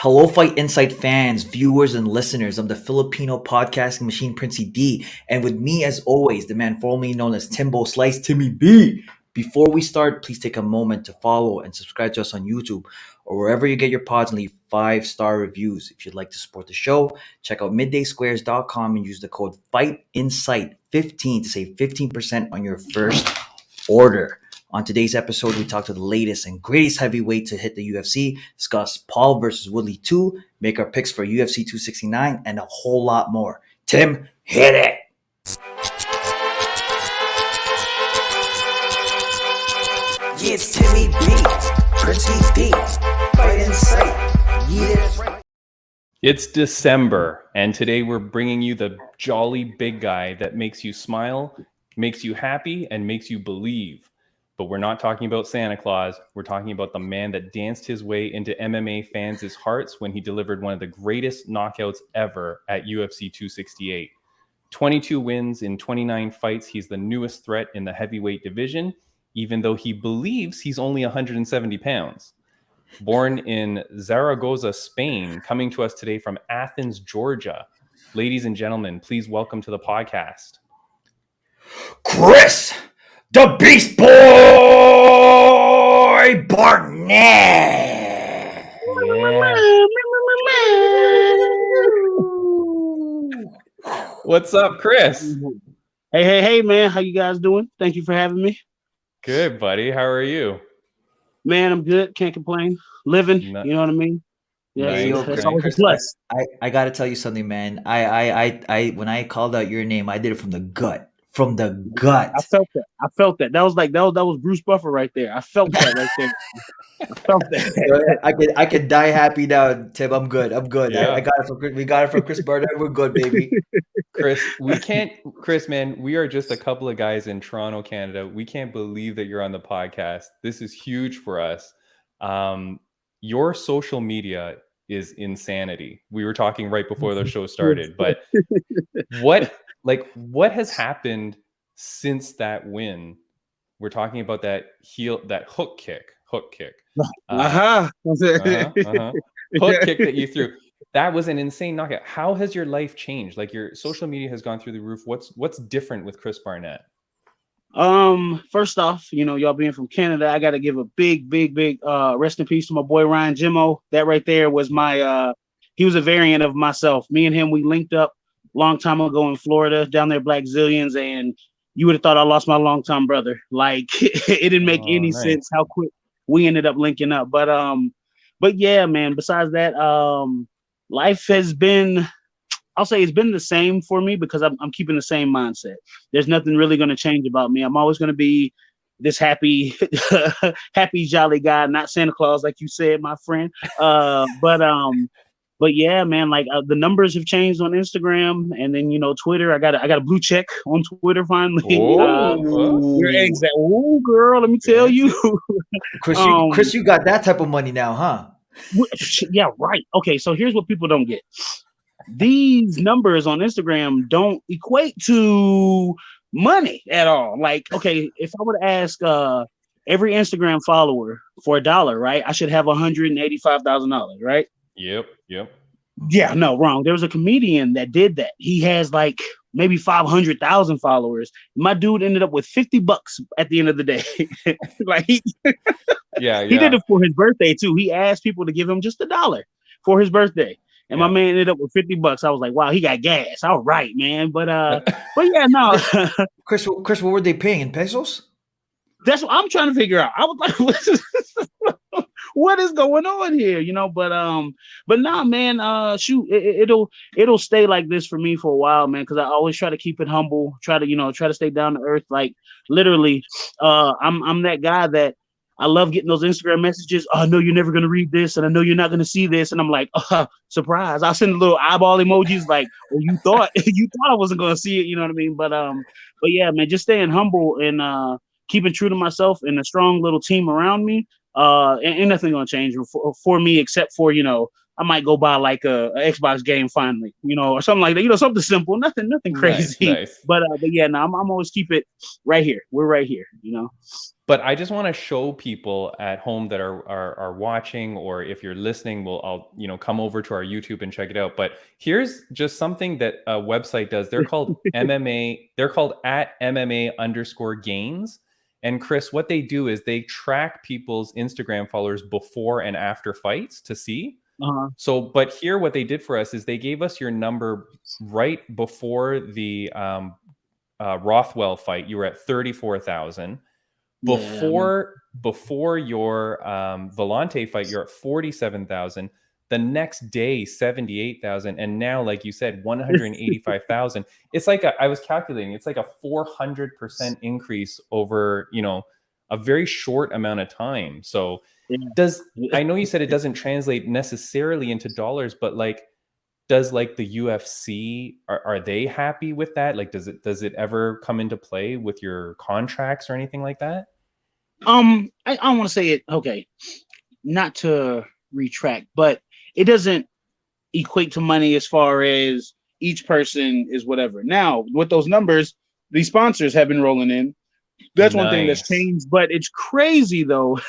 Hello, Fight Insight fans, viewers, and listeners. I'm the Filipino podcasting machine, Princey D. And with me, as always, the man formerly known as Timbo Slice, Timmy B. Before we start, please take a moment to follow and subscribe to us on YouTube or wherever you get your pods and leave 5-star reviews. If you'd like to support the show, check out middaysquares.com and use the code FIGHTINSIGHT15 to save 15% on your first order. On today's episode, we talk to the latest and greatest heavyweight to hit the UFC, discuss Paul versus Woodley 2, make our picks for UFC 269, and a whole lot more. Tim, hit it! Yeah, it's Timmy B, Princey D, Fight Insight, yeah. It's December, and today we're bringing you the jolly big guy that makes you smile, makes you happy, and makes you believe. But we're not talking about Santa Claus. We're talking about the man that danced his way into MMA fans' hearts when he delivered one of the greatest knockouts ever at UFC 268. 22 wins in 29 fights. He's the newest threat in the heavyweight division, even though he believes he's only 170 pounds. Born in Zaragoza, Spain, coming to us today from Athens, Georgia. Ladies and gentlemen, please welcome to the podcast, Chris, the Beastboy Barnett. Yeah. What's up, Chris? Hey, man. How you guys doing? Thank you for having me. Good, buddy. How are you? Man, I'm good. Can't complain. Living, you know what I mean? Yeah, Nice. that's always a plus. I gotta tell you something, man. I when I called out your name, I did it from the gut. From the gut. I felt that. That was Bruce Buffer right there. I felt that right there. I felt that. I could die happy now, Tim. I'm good. Yeah. I got it from we got it from Chris Barnett. We're good, baby. Chris, man, we are just a couple of guys in Toronto, Canada. We can't believe that you're on the podcast. This is huge for us. Your social media is insanity. We were talking right before the show started, but what has happened since that win? We're talking about that hook kick. Hook kick that you threw. That was an insane knockout. How has your life changed? Like, your social media has gone through the roof. What's different with Chris Barnett? First off, y'all being from Canada, I got to give a big rest in peace to my boy Ryan Jimmo. That right there was my he was a variant of myself. Me and him, we linked up long time ago in Florida, down there, Black Zillions, and you would have thought I lost my longtime brother. Like, it didn't make any sense how quick we ended up linking up. But yeah, man, besides that, life has been, I'll say it's been the same for me because I'm keeping the same mindset. There's nothing really going to change about me. I'm always going to be this happy, jolly guy, not Santa Claus, like you said, my friend. But yeah, man, like the numbers have changed on Instagram, and then Twitter. I got a blue check on Twitter finally. Oh, girl, let me tell you, Chris, you got that type of money now, huh? Yeah, right. Okay, so here's what people don't get. These numbers on Instagram don't equate to money at all. Like, okay, if I were to ask every Instagram follower for $1, right, I should have $185,000, right? Yep. Yeah, no, wrong. There was a comedian that did that. He has like maybe 500,000 followers. My dude ended up with $50 at the end of the day. Like, he did it for his birthday too. He asked people to give him just $1 for his birthday. And my man ended up with $50. I was like, wow, he got gas. All right, man. But yeah, no. Chris, what were they paying in pesos? That's what I'm trying to figure out. I was like, what is going on here? But nah, man, shoot, it'll stay like this for me for a while, man, because I always try to keep it humble, try to stay down to earth. Like, literally, I'm that guy that I love getting those Instagram messages. Oh, I know you're never gonna read this, and I know you're not gonna see this, and I'm like, surprise! I'll send little eyeball emojis, like, well, you thought I wasn't gonna see it, you know what I mean? But yeah, man, just staying humble and keeping true to myself and a strong little team around me. Ain't nothing gonna change for me except for, I might go buy like a Xbox game finally, or something like that, something simple, nothing Nice, crazy. nice. But yeah, no, I'm always keep it right here. We're right here, But I just want to show people at home that are watching, or if you're listening, I'll come over to our YouTube and check it out. But here's just something that a website does. They're called MMA. They're called at MMA_gains. And Chris, what they do is they track people's Instagram followers before and after fights to see. So, but here what they did for us is they gave us your number right before the Rothwell fight. You were at 34,000. Before your Vellante fight, you're at 47,000. The next day, 78,000, and now, like you said, 185,000. It's like I was calculating. It's like a 400% increase over a very short amount of time. So, I know you said it doesn't translate necessarily into dollars, but does the UFC are they happy with that? Like, does it ever come into play with your contracts or anything like that? I don't want to say it. Okay, not to retract, but it doesn't equate to money as far as each person is whatever. Now, with those numbers, these sponsors have been rolling in. That's one thing that's changed, but it's crazy though.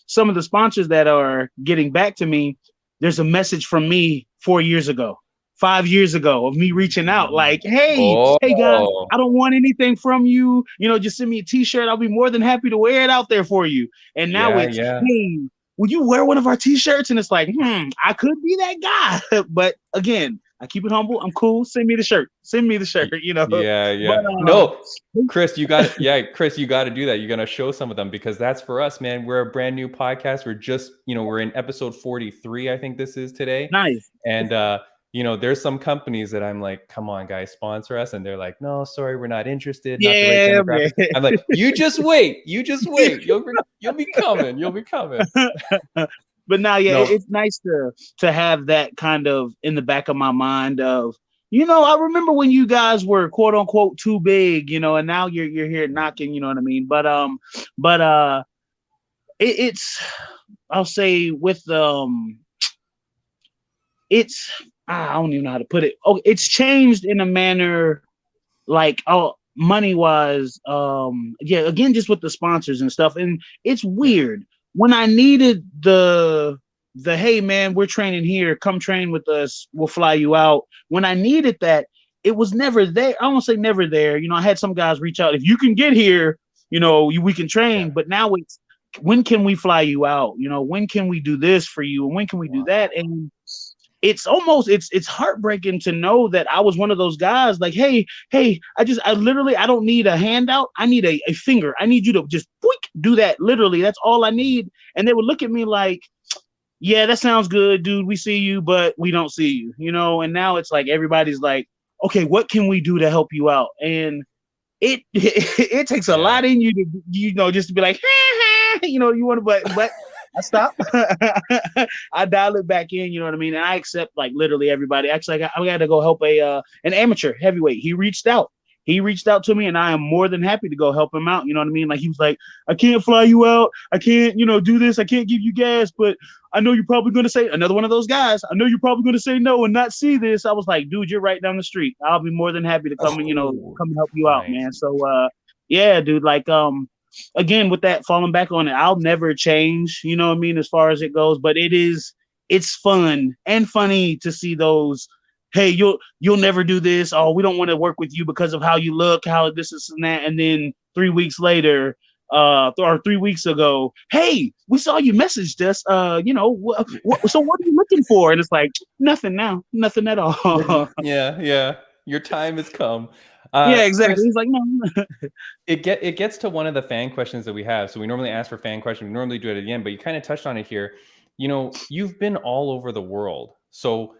Some of the sponsors that are getting back to me, there's a message from me 4 years ago, 5 years ago of me reaching out like, hey guys, I don't want anything from you. Just send me a t-shirt. I'll be more than happy to wear it out there for you. And now hey, would you wear one of our t-shirts? And it's like, I could be that guy. But again, I keep it humble. I'm cool. Send me the shirt. Yeah. But, no, Chris, you got to Chris, you got to do that. You're going to show some of them, because that's for us, man. We're a brand new podcast. We're just, we're in episode 43. I think this is today. Nice. And, there's some companies that I'm like, come on, guys, sponsor us. And they're like, no, sorry, we're not interested. Not the right demographic. I'm like, you just wait. You'll be coming. But now, it's nice to have that kind of in the back of my mind of, I remember when you guys were quote unquote too big, and now you're here knocking, you know what I mean? But it's I'll say with it's I don't even know how to put it. Oh, it's changed in a manner like money wise. Again, just with the sponsors and stuff. And it's weird. When I needed the hey man, we're training here, come train with us, we'll fly you out. When I needed that, it was never there. I won't say never there. I had some guys reach out, if you can get here, we can train. But now it's, when can we fly you out? When can we do this for you? And when can we do that? And it's almost, it's heartbreaking to know that I was one of those guys like, hey, I literally, I don't need a handout. I need a finger. I need you to just do that. Literally, that's all I need. And they would look at me like, yeah, that sounds good, dude. We see you, but we don't see you, and now it's like, everybody's like, okay, what can we do to help you out? And it takes a lot in you to, just to be like, you want to, but I stop. I dial it back in, you know what I mean? And I accept literally everybody. Actually, I got to go help an amateur heavyweight. He reached out to me, and I am more than happy to go help him out. You know what I mean? Like, he was like, I can't fly you out. I can't, do this. I can't give you gas, but I know you're probably going to say, another one of those guys, I know you're probably going to say no and not see this. I was like, dude, you're right down the street. I'll be more than happy to come and, come and help you out, man. So, yeah, dude, again, with that, falling back on it, I'll never change, you know what I mean, as far as it goes. But it's fun and funny to see those, hey, you'll never do this. Oh, we don't want to work with you because of how you look, how this is and that. And then 3 weeks later, or 3 weeks ago, hey, we saw you messaged us. So what are you looking for? And it's like, nothing now, nothing at all. Yeah. Your time has come. Yeah, exactly. Chris, he's like, no. It gets to one of the fan questions that we have. So we normally ask for fan questions. We normally do it at the end, but you kind of touched on it here. You've been all over the world. So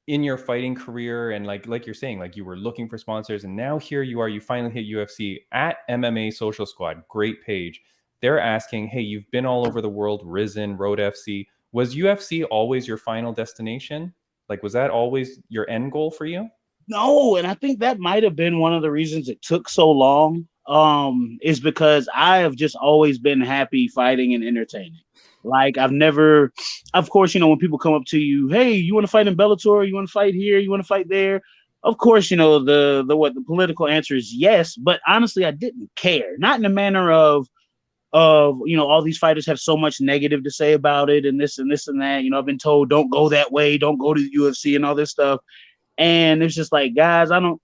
in your fighting career, and like you're saying, you were looking for sponsors, and now here you are, you finally hit UFC at MMA Social Squad. Great page. They're asking, hey, you've been all over the world, Risen, Road FC. Was UFC always your final destination? Was that always your end goal for you? No, and I think that might have been one of the reasons it took so long, is because I have just always been happy fighting and entertaining. Like I've never, of course, you know, when people come up to you, hey, you want to fight in Bellator? You want to fight here? You want to fight there? Of course, you know, the political answer is yes, but honestly, I didn't care. Not in the manner of you know, all these fighters have so much negative to say about it and this and this and that. You know, I've been told don't go that way, don't go to the UFC and all this stuff. And it's just like, guys, I don't,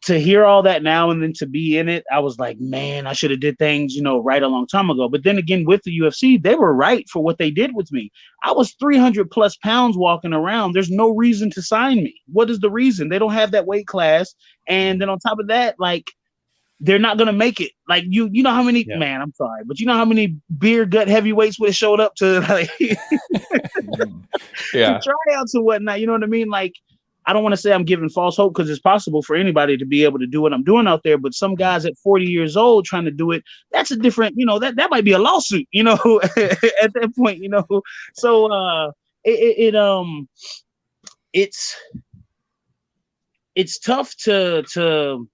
to hear all that now and then to be in it, I was like, man, I should have did things, you know, right a long time ago. But then again, with the UFC, they were right for what they did with me. I was 300 plus pounds walking around. There's no reason to sign me. What is the reason? They don't have that weight class. And then on top of that, like, they're not gonna make it. Like you know how many man, I'm sorry, but you know how many beer gut heavyweights would have showed up to like to tryouts and whatnot. You know what I mean? Like, I don't want to say I'm giving false hope because it's possible for anybody to be able to do what I'm doing out there. But some guys at 40 years old trying to do it, that's a different, you know, that might be a lawsuit, you know, at that point, you know. So it's tough to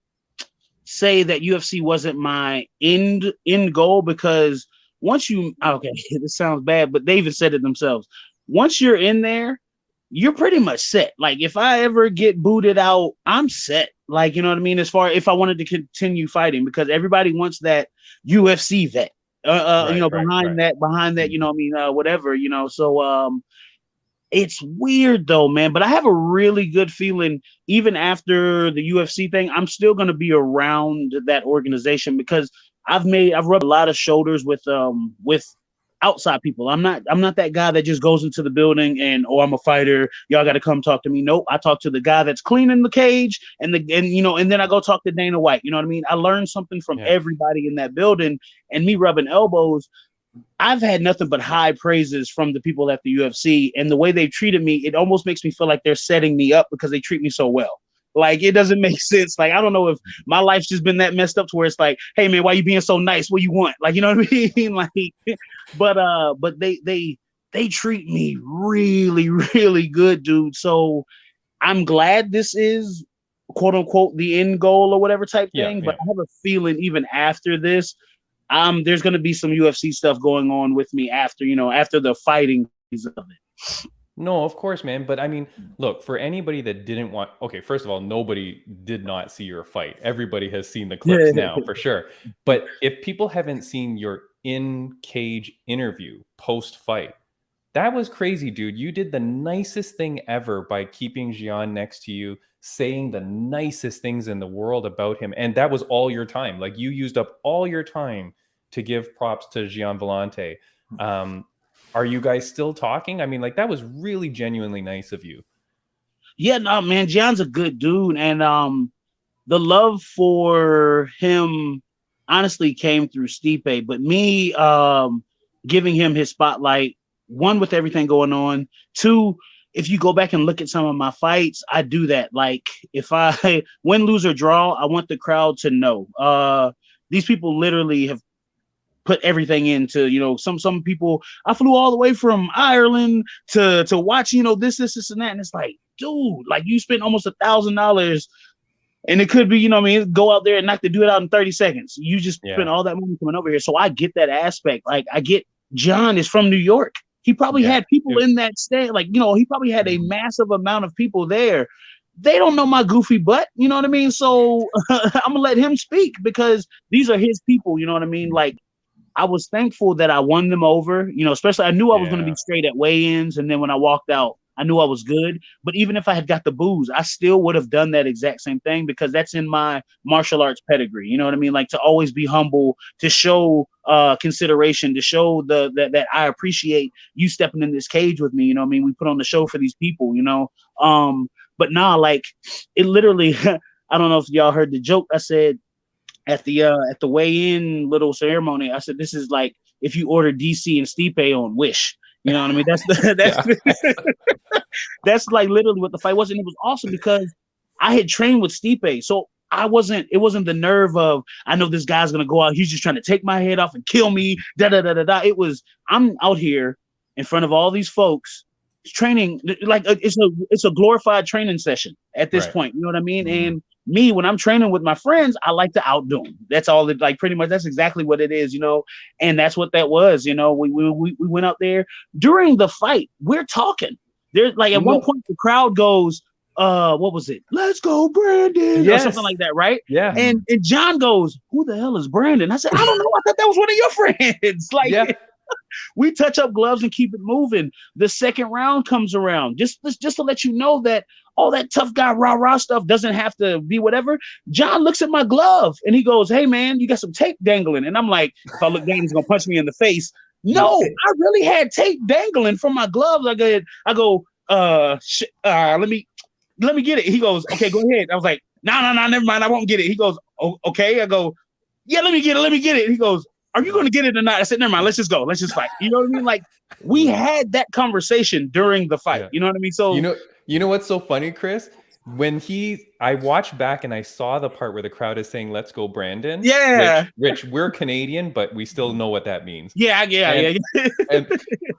say that UFC wasn't my end goal, because once you, okay, this sounds bad, but they even said it themselves. Once you're in there, you're pretty much set. Like if I ever get booted out, I'm set. Like, you know what I mean? As far if I wanted to continue fighting, because everybody wants that UFC vet, you know, behind that, you know what I mean? Whatever, you know, so, it's weird though, man, but I have a really good feeling even after the UFC thing, I'm still going to be around that organization because I've rubbed a lot of shoulders with outside people. I'm not that guy that just goes into the building and, oh, I'm a fighter, y'all got to come talk to me. Nope. I talk to the guy that's cleaning the cage and you know, and then I go talk to Dana White. You know what I mean? I learned something from everybody in that building, and me rubbing elbows, I've had nothing but high praises from the people at the UFC, and the way they've treated me, it almost makes me feel like they're setting me up because they treat me so well. Like, it doesn't make sense. Like, I don't know if my life's just been that messed up to where it's like, hey man, why you being so nice? What you want? Like, you know what I mean? Like, but they treat me really, really good, dude. So I'm glad this is quote unquote the end goal or whatever type thing. But I have a feeling even after this, there's going to be some UFC stuff going on with me after, you know, after the fighting phase of it. No, of course, man. But I mean, look, for anybody that didn't want, okay, first of all, nobody did not see your fight. Everybody has seen the clips now, for sure. But if people haven't seen your in-cage interview post-fight, that was crazy, dude. You did the nicest thing ever by keeping Gian next to you, saying the nicest things in the world about him. And that was all your time. Like, you used up all your time to give props to Gian Vellante. Are you guys still talking? I mean, like, that was really genuinely nice of you. Yeah, no, man, Gian's a good dude. And the love for him honestly came through Stipe. But me giving him his spotlight, one, with everything going on, two, if you go back and look at some of my fights, I do that. Like, if I win, lose, or draw, I want the crowd to know. These people literally have put everything into, you know, some people, I flew all the way from Ireland to watch, you know, this and that. And it's like, dude, like, you spent almost $1,000 and it could be, you know what I mean, go out there and knock the dude out in 30 seconds. You just spent all that money coming over here. So I get that aspect. Like, I get John is from New York. He probably had people in that state. Like, you know, he probably had a massive amount of people there. They don't know my goofy butt. You know what I mean? So I'm going to let him speak because these are his people. You know what I mean? Like, I was thankful that I won them over, you know, especially I knew I was going to be straight at weigh-ins. And then when I walked out, I knew I was good. But even if I had got the booze, I still would have done that exact same thing because that's in my martial arts pedigree. You know what I mean? Like, to always be humble, to show consideration, to show that I appreciate you stepping in this cage with me. You know what I mean? We put on the show for these people, you know? But nah, like, it literally, I don't know if y'all heard the joke. I said, at the weigh-in little ceremony, I said, this is like if you order DC and Stipe on Wish. You know what I mean? That's like literally what the fight was. And it was awesome because I had trained with Stipe. So it wasn't the nerve of, I know this guy's going to go out, he's just trying to take my head off and kill me. It was, I'm out here in front of all these folks training. Like, it's a glorified training session at this point. You know what I mean? And me, when I'm training with my friends, I like to outdo them. That's all it, like, pretty much, that's exactly what it is, and that's what that was. We went out there during the fight. We're talking. There's like at one point the crowd goes, what was it? Let's go, Brandon, or something like that, right? Yeah. And John goes, who the hell is Brandon? I said, I don't know. I thought that was one of your friends. Like, yeah. We touch up gloves and keep it moving. The second round comes around. Just to let you know that all that tough guy rah-rah stuff doesn't have to be whatever. John looks at my glove and he goes, hey, man, you got some tape dangling. And I'm like, if I look down, he's going to punch me in the face. No, I really had tape dangling from my gloves. I go, let me get it. He goes, okay, go ahead. I was like, no, never mind. I won't get it. He goes, oh, okay. I go, yeah, let me get it. He goes, are you going to get it or not? I said, never mind. Let's just go. Let's just fight. You know what I mean? Like, we had that conversation during the fight. Yeah. You know what I mean? So, you know what's so funny, Chris? When I watched back and I saw the part where the crowd is saying, let's go, Brandon. Yeah. Rich, we're Canadian, but we still know what that means. Yeah.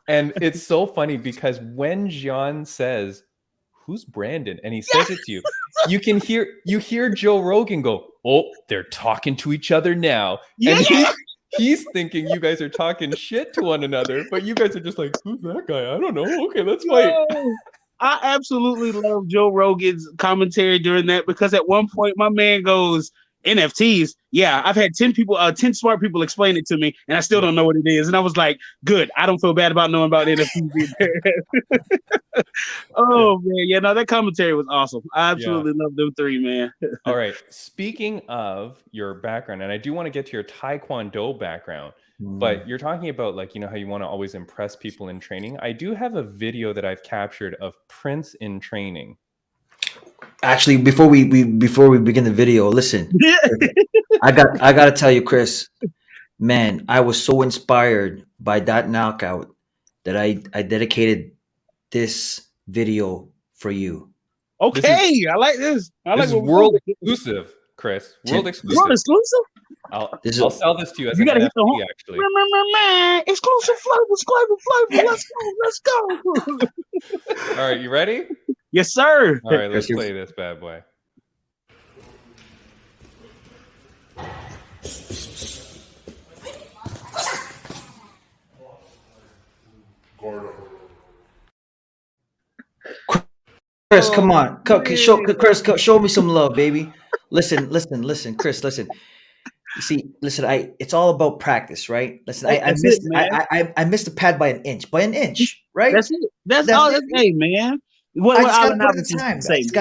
And it's so funny because when John says, who's Brandon? And he says it to you, you hear Joe Rogan go, oh, they're talking to each other now. Yeah. And he's thinking you guys are talking shit to one another, but you guys are just like, who's that guy? I don't know. Okay, let's fight. I absolutely love Joe Rogan's commentary during that, because at one point my man goes, NFTs. Yeah, I've had 10 smart people explain it to me, and I still don't know what it is. And I was like, good. I don't feel bad about knowing about NFTs either. Oh, man. Yeah, no, that commentary was awesome. I absolutely love them three, man. All right. Speaking of your background, and I do want to get to your Taekwondo background, but you're talking about, like, how you want to always impress people in training. I do have a video that I've captured of Prince in training. Actually, before we begin the video, listen, I got to tell you, Chris, man, I was so inspired by that knockout that I dedicated this video for you. Okay, I like this. This is world exclusive, Chris. World exclusive. World exclusive? I'll sell this to you as you an gotta NFT, hit the actually. Exclusive flavor. Let's go. All right, you ready? Yes, sir. All right, let's play this bad boy. Chris, come on. Chris, show me some love, baby. Listen, Chris, listen. You see, listen, it's all about practice, right? Listen, I missed the pad by an inch. By an inch, right? That's it. That's all. Hey, man. What Allen Iverson say? Is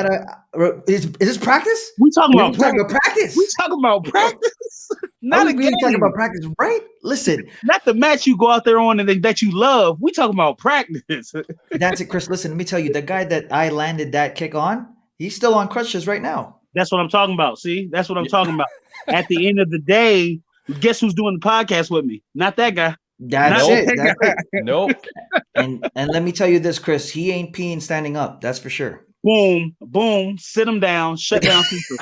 this practice? We talking about practice. We talking about practice. Not a game. Talking about practice, right? Listen, not the match you go out there on and that you love. We talking about practice. That's it, Chris. Listen, let me tell you, the guy that I landed that kick on, he's still on crutches right now. That's what I'm talking about. See, that's what I'm talking about. At the end of the day, guess who's doing the podcast with me? Not that guy. That's it. Nope. And let me tell you this, Chris, he ain't peeing standing up. That's for sure. Boom, sit him down, shut down people.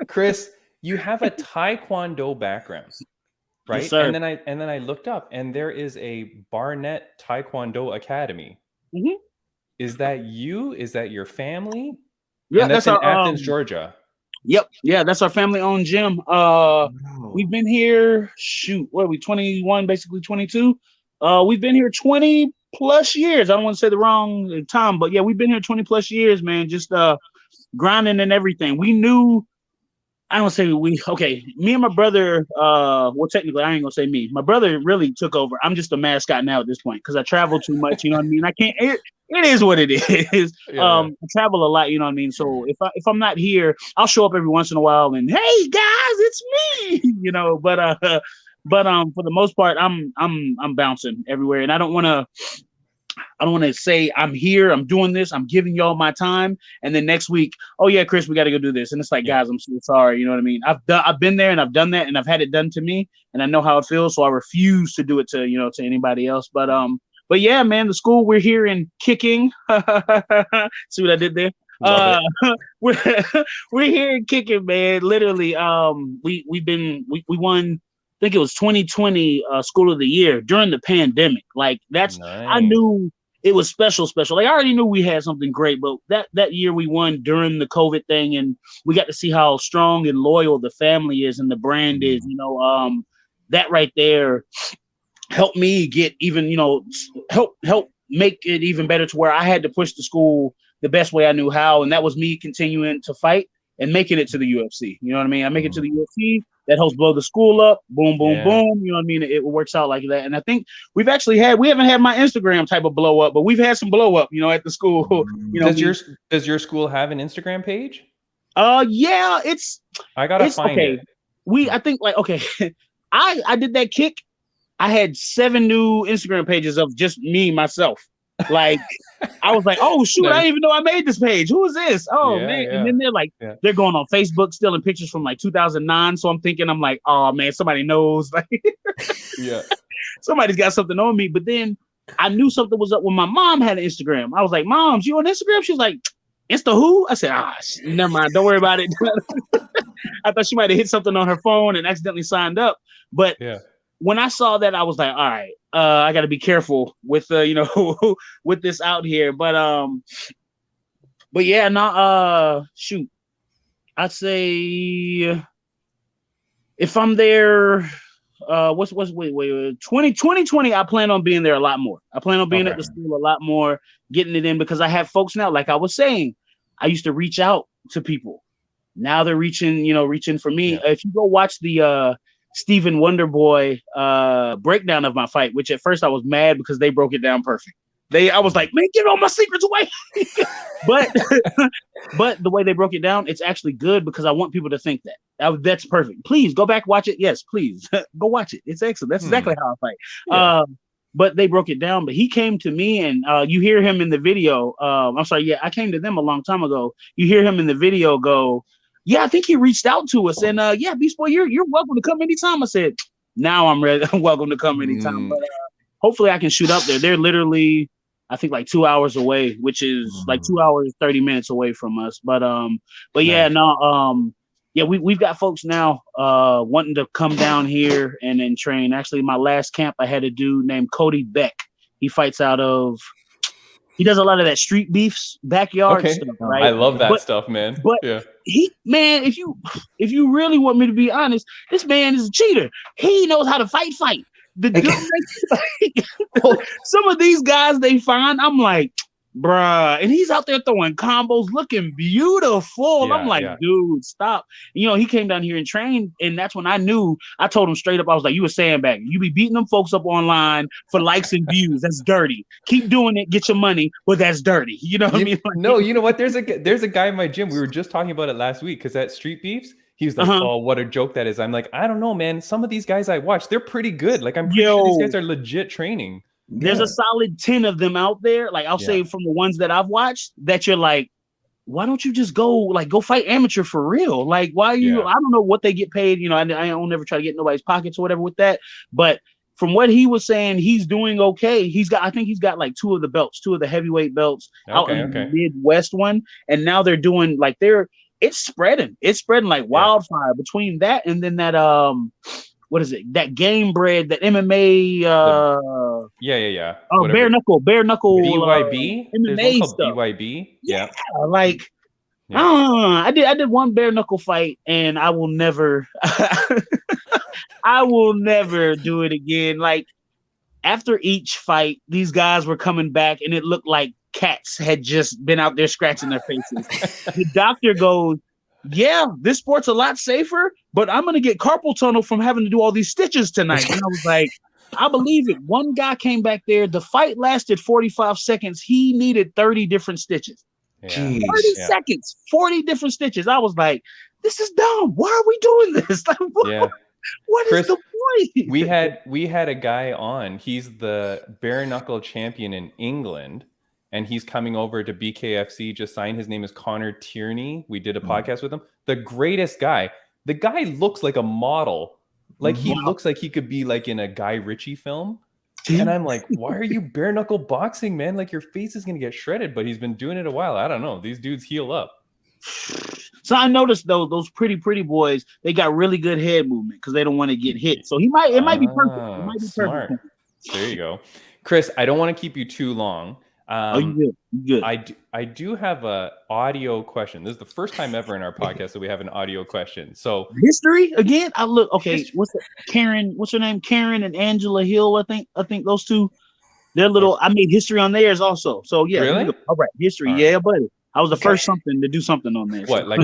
Chris, you have a Taekwondo background, right? Yes, sir. And then I looked up, and there is a Barnett Taekwondo Academy. Mm-hmm. Is that you? Is that your family? Yeah, and that's in Athens, Georgia. Yep. Yeah, that's our family-owned gym. We've been here, what are we, 21, basically 22? We've been here 20 plus years. I don't want to say the wrong time, but yeah, we've been here 20 plus years, man, just grinding and everything. We knew, I don't say me and my brother, well, technically, I ain't gonna say me. My brother really took over. I'm just a mascot now at this point because I travel too much, you know what I mean? I can't, it is what it is. Yeah. I travel a lot, you know what I mean? So if I'm not here, I'll show up every once in a while and, hey guys, it's me, you know, but for the most part, I'm bouncing everywhere, and I don't want to say I'm here, I'm doing this, I'm giving y'all my time, and then next week, oh yeah, Chris, we got to go do this, and it's like, guys, I'm so sorry, you know what I mean? I've been there and I've done that, and I've had it done to me, and I know how it feels, so I refuse to do it to anybody else. But yeah, man, the school we're here in Kicking. See what I did there? We're here in Kicking, man. Literally, we won. I think it was 2020 School of the Year during the pandemic. Like that's nice. I knew it was special. Like I already knew we had something great, but that year we won during the COVID thing, and we got to see how strong and loyal the family is and the brand is. That right there helped me get even, help make it even better to where I had to push the school the best way I knew how, and that was me continuing to fight and making it to the UFC. You know what I mean? I make it to the UFC. That helps blow the school up. Boom, boom, boom. You know what I mean? It works out like that. And I think we haven't had my Instagram type of blow up, but we've had some blow up, at the school. Does your school have an Instagram page? Yeah, I gotta find it. I think I did that kick. I had 7 new Instagram pages of just me, myself. Like, I was like, oh, shoot, I didn't even know I made this page. Who is this? Oh, man. Yeah. And then they're like, they're going on Facebook, stealing pictures from like 2009. So I'm like, oh, man, somebody knows. Like, yeah, somebody's got something on me. But then I knew something was up when my mom had an Instagram. I was like, Mom, you on Instagram? She was like, Insta who? I said, never mind. Don't worry about it. I thought she might have hit something on her phone and accidentally signed up. But when I saw that, I was like, all right, I got to be careful with, with this out here. But yeah, no, shoot, I'd say if I'm there, wait, 2020, I plan on being there a lot more. I plan on being at the school a lot more, getting it in, because I have folks now, like I was saying, I used to reach out to people. Now they're reaching for me. Yeah. If you go watch the, Stephen Wonderboy breakdown of my fight, which at first I was mad because they broke it down perfect. I was like, man, give all my secrets away. but the way they broke it down, it's actually good because I want people to think that's perfect. Please go back, watch it. Yes, please go watch it. It's excellent. That's exactly how I fight. Yeah. But they broke it down. But he came to me, and you hear him in the video. I'm sorry. Yeah, I came to them a long time ago. You hear him in the video go, yeah, I think he reached out to us, and yeah, Beastboy, you're welcome to come anytime. I said, now I'm ready. I'm welcome to come anytime. But hopefully I can shoot up there. They're literally, I think, like 2 hours away, which is like 2 hours 30 minutes away from us. But yeah, no, yeah, we've got folks now wanting to come down here and then train. Actually, my last camp, I had a dude named Cody Beck. He fights out of. He does a lot of that street beefs, backyard stuff, right? I love that stuff, man. But if you really want me to be honest, this man is a cheater. He knows how to fight. The dude, some of these guys they find, I'm like, bruh, and he's out there throwing combos, looking beautiful. Yeah, I'm like, dude, stop. He came down here and trained, and that's when I knew. I told him straight up, I was like, you a sandbag. You be beating them folks up online for likes and views. That's dirty. Keep doing it, get your money, but that's dirty. You know what I mean? No, you know what? There's a guy in my gym. We were just talking about it last week because at Street Beefs, he was like, oh, what a joke that is. I'm like, I don't know, man. Some of these guys I watch, they're pretty good. Like, I'm pretty sure these guys are legit training. There's a solid 10 of them out there. Like, I'll say from the ones that I've watched that you're like, why don't you just go fight amateur for real? Like, why are you, I don't know what they get paid. I don't never try to get nobody's pockets or whatever with that. But from what he was saying, he's doing okay. I think he's got like 2 of the belts, 2 of the heavyweight belts out in the Midwest one. And now they're doing it's spreading. It's spreading like wildfire between that and then that, what is it? That game bread, that MMA. Oh, bare knuckle. BYB. MMA stuff. BYB. Yeah. I did one bare knuckle fight, and I will never. I will never do it again. Like, after each fight, these guys were coming back, and it looked like cats had just been out there scratching their faces. The doctor goes, yeah, this sport's a lot safer, but I'm going to get carpal tunnel from having to do all these stitches tonight. And I was like, I believe it. One guy came back there. The fight lasted 45 seconds. He needed 30 different stitches. 30 seconds, 40 different stitches. I was like, this is dumb. Why are we doing this? What Chris, is the point? We had a guy on. He's the bare knuckle champion in England. And he's coming over to BKFC, just signed. His name is Bryan Tierney. We did a podcast with him. The greatest guy. The guy looks like a model. Like, he looks like he could be like in a Guy Ritchie film. And I'm like, why are you bare knuckle boxing, man? Like, your face is going to get shredded, but he's been doing it a while. I don't know. These dudes heal up. So I noticed, though, those pretty boys, they got really good head movement because they don't want to get hit. So it might be perfect. It might be smart. perfect. There you go. Chris, I don't want to keep you too long. You good? You good? I do have a audio question. This is the first time ever in our podcast that we have an audio question. So history again. I look okay. What's Karen? What's her name? Karen and Angela Hill. I think those two. They're little. I made history on theirs also. So yeah. Really? All right. History. All yeah, buddy. I was the first something to do something on there. What, like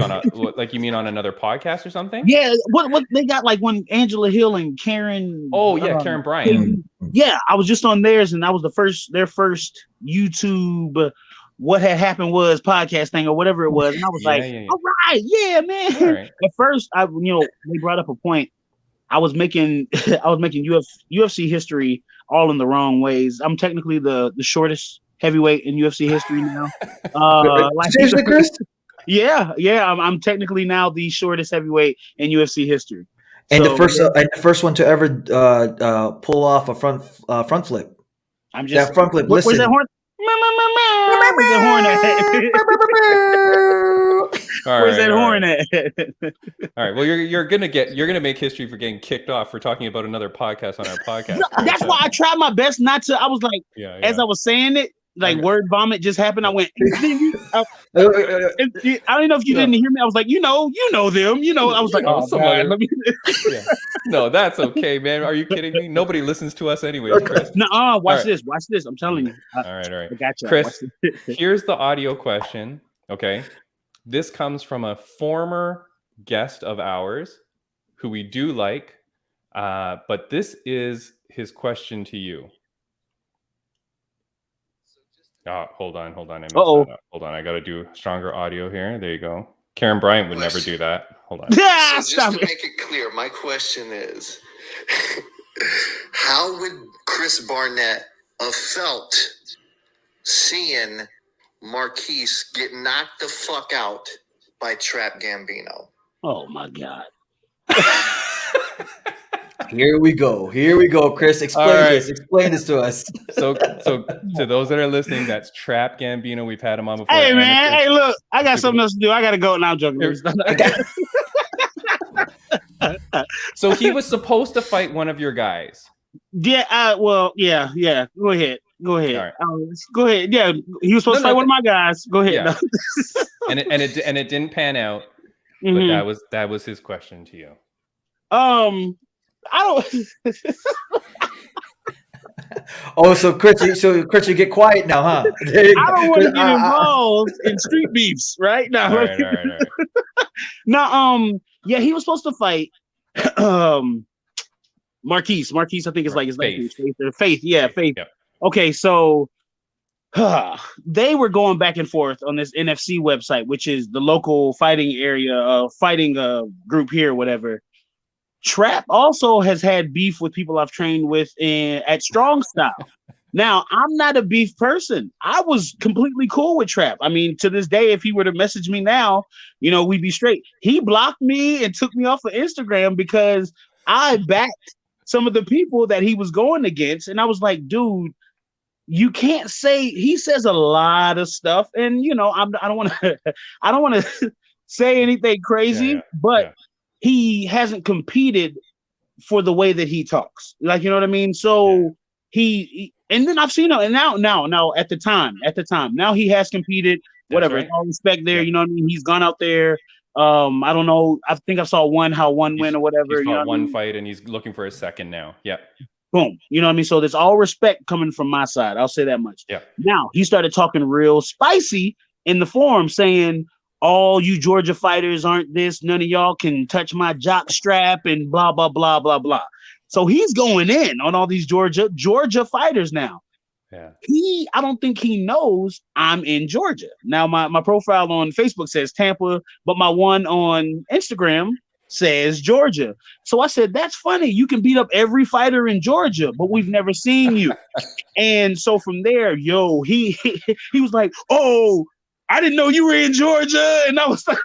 like you mean on another podcast or something? Yeah. What they got like when Angela Hill and Karen. Oh yeah, Karen Bryan. Yeah, I was just on theirs, and I was their first YouTube. What had happened was podcast thing or whatever it was, and I was all right, yeah, man. Right. At first, they brought up a point. I was making UFC history all in the wrong ways. I'm technically the shortest heavyweight in UFC history now. Seriously, Chris? Yeah. I'm technically now the shortest heavyweight in UFC history. And the first one to ever pull off a front flip. I'm just that front flip. Where's that horn? Where's that horn at? Where's that horn at? All right. Well, you're gonna make history for getting kicked off for talking about another podcast on our podcast. No, that's why I tried my best not to. I was like, as I was saying it, like word vomit just happened. I went. I don't know if you didn't hear me. I was like, you know them. I was like, oh God, let me. No, that's okay, man. Are you kidding me? Nobody listens to us anyway, Chris. No, watch this. I'm telling you. All right. I got you, Chris. Here's the audio question. Okay, this comes from a former guest of ours who we do like, but this is his question to you. Oh, hold on. I messed that up. Hold on. I got to do stronger audio here. There you go. Karen Bryant would never do that. Hold on. So just to make it clear, my question is, how would Chris Barnett have felt seeing Marquise get knocked the fuck out by Trap Gambino? Oh, my God. Here we go, Chris. Explain this to us. So to those that are listening, that's Trap Gambino. We've had him on before. Hey, man. Hey, look. I got something else to do. I got to go. Now I'm joking. So he was supposed to fight one of your guys. Yeah. Well, yeah. Go ahead. All right. Go ahead. Yeah. He was supposed to fight one of my guys. Go ahead. Yeah. and it didn't pan out. Mm-hmm. But that was his question to you. I don't. So Chris, you get quiet now, huh? I don't want to get involved in street beefs right now. All right. No, yeah, he was supposed to fight Marquise. I think it's like his name. Faith. Yeah, Faith. Yep. Okay, so they were going back and forth on this NFC website, which is the local fighting area, fighting group here, whatever. Trap also has had beef with people I've trained with at Strong Style. Now, I'm not a beef person. I was completely cool with Trap. I mean, to this day, if he were to message me now, we'd be straight. He blocked me and took me off of Instagram because I backed some of the people that he was going against. And I was like, dude, you can't say, he says a lot of stuff. And, I don't want to say anything crazy, but he hasn't competed for the way that he talks. Like, you know what I mean? So he and then I've seen him, and now at the time, now he has competed, whatever. Right. All respect there, you know what I mean? He's gone out there. I don't know. I think I saw one win or whatever. He's fought one fight and he's looking for his second now. Yeah. Boom. You know what I mean? So there's all respect coming from my side. I'll say that much. Yeah. Now he started talking real spicy in the forum saying, all you Georgia fighters aren't this. None of y'all can touch my jock strap and blah, blah, blah, blah, blah. So he's going in on all these Georgia fighters now. Yeah. I don't think he knows I'm in Georgia. Now, my profile on Facebook says Tampa, but my one on Instagram says Georgia. So I said, that's funny. You can beat up every fighter in Georgia, but we've never seen you. And so from there, he was like, oh, I didn't know you were in Georgia. And I was like,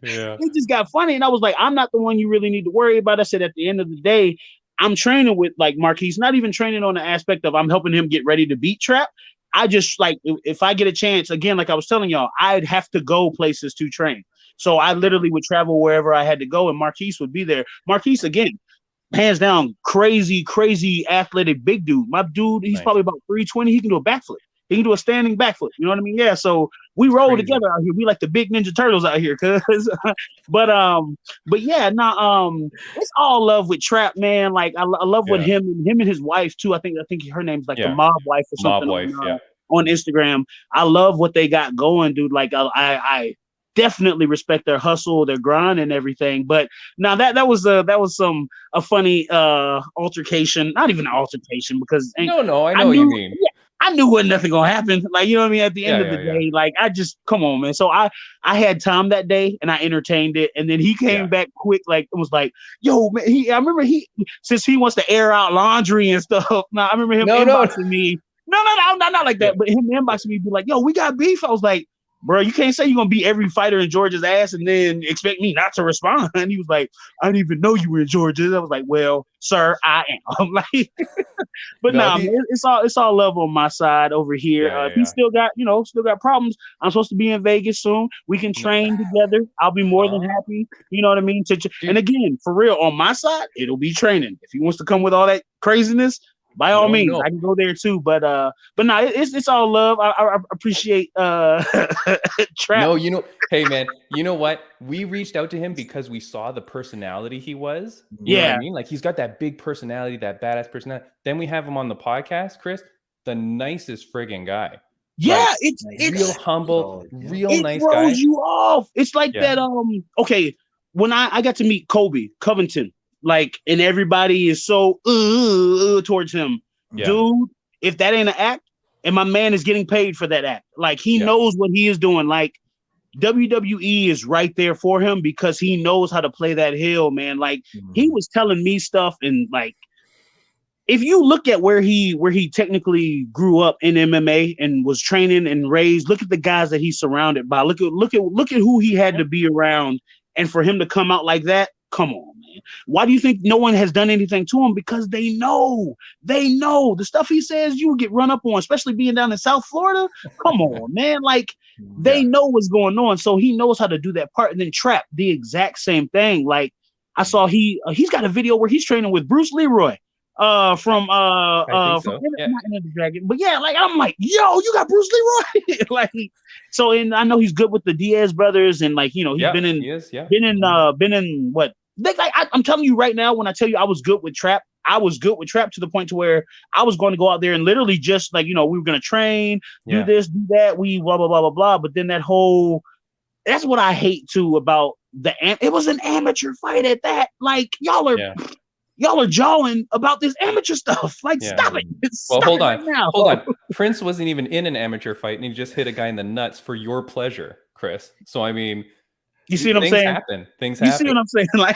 it just got funny. And I was like, I'm not the one you really need to worry about. I said, at the end of the day, I'm training with like Marquise, not even training on the aspect of I'm helping him get ready to beat Trap. I just like, if I get a chance, again, like I was telling y'all, I'd have to go places to train. So I literally would travel wherever I had to go and Marquise would be there. Marquise, again, hands down, crazy athletic big dude. My dude, he's probably about 320. He can do a backflip. He can do a standing backflip. You know what I mean? Yeah. So we roll together out here. We like the big Ninja Turtles out here, but yeah, it's all love with Trap, man. Like I love what him and his wife too. I think her name's like the Mob Wife or something. On Instagram. I love what they got going, dude. Like I definitely respect their hustle, their grind, and everything. But now that was a funny altercation. Not even an altercation because I know what you mean. Yeah, I knew wasn't nothing gonna happen. Like, you know what I mean? At the end of the day, like I just come on, man. So I had time that day and I entertained it. And then he came back quick, like it was like, yo, man, I remember since he wants to air out laundry and stuff. Now I remember him inboxing me. No, not like that. But him inboxing me be like, yo, we got beef. I was like, bro, you can't say you're gonna beat every fighter in Georgia's ass and then expect me not to respond. And he was like, I didn't even know you were in Georgia. I was like, well, sir, I am. Like, but man, it's all love on my side over here. He still got problems. I'm supposed to be in Vegas soon. We can train together. I'll be more than happy. You know what I mean? And again, for real, on my side, it'll be training. If he wants to come with all that craziness, by all means, I can go there too. But no, it's all love. I appreciate Trap. No, hey man, you know what? We reached out to him because we saw the personality he was. You know what I mean? Like he's got that big personality, that badass personality. Then we have him on the podcast, Chris, the nicest friggin' guy. Yeah, like, it's real humble, real nice guy. It throws you off. It's like that. Okay, when I got to meet Kobe Covington. Like, and everybody is so towards him. Dude, if that ain't an act, and my man is getting paid for that act, like he knows what he is doing. Like WWE is right there for him because he knows how to play that hill, man. Like he was telling me stuff, and like if you look at where he technically grew up in MMA and was training and raised, look at the guys that he's surrounded by. Look at who he had to be around, and for him to come out like that, come on. Why do you think no one has done anything to him? Because they know the stuff he says you will get run up on, especially being down in South Florida. Come on, man. Like they know what's going on. So he knows how to do that part. And then Trap, the exact same thing. Like I saw he's got a video where he's training with Bruce Leroy from not Enter the Dragon. But yeah, like I'm like, yo, you got Bruce Leroy. Like so, and I know he's good with the Diaz brothers, and like, you know, he's been in what? Like I'm telling you right now, when I tell you I was good with Trap to the point to where I was going to go out there and literally just like, you know, we were going to train, do this, do that, we blah, blah, blah, blah, blah. But then that's what I hate too about it was an amateur fight at that. Like y'all are jawing about this amateur stuff. Like stop it. Well, hold on. Prince wasn't even in an amateur fight and he just hit a guy in the nuts for your pleasure, Chris. So, I mean, you see what I'm saying? Things happen. You see what I'm saying? Like,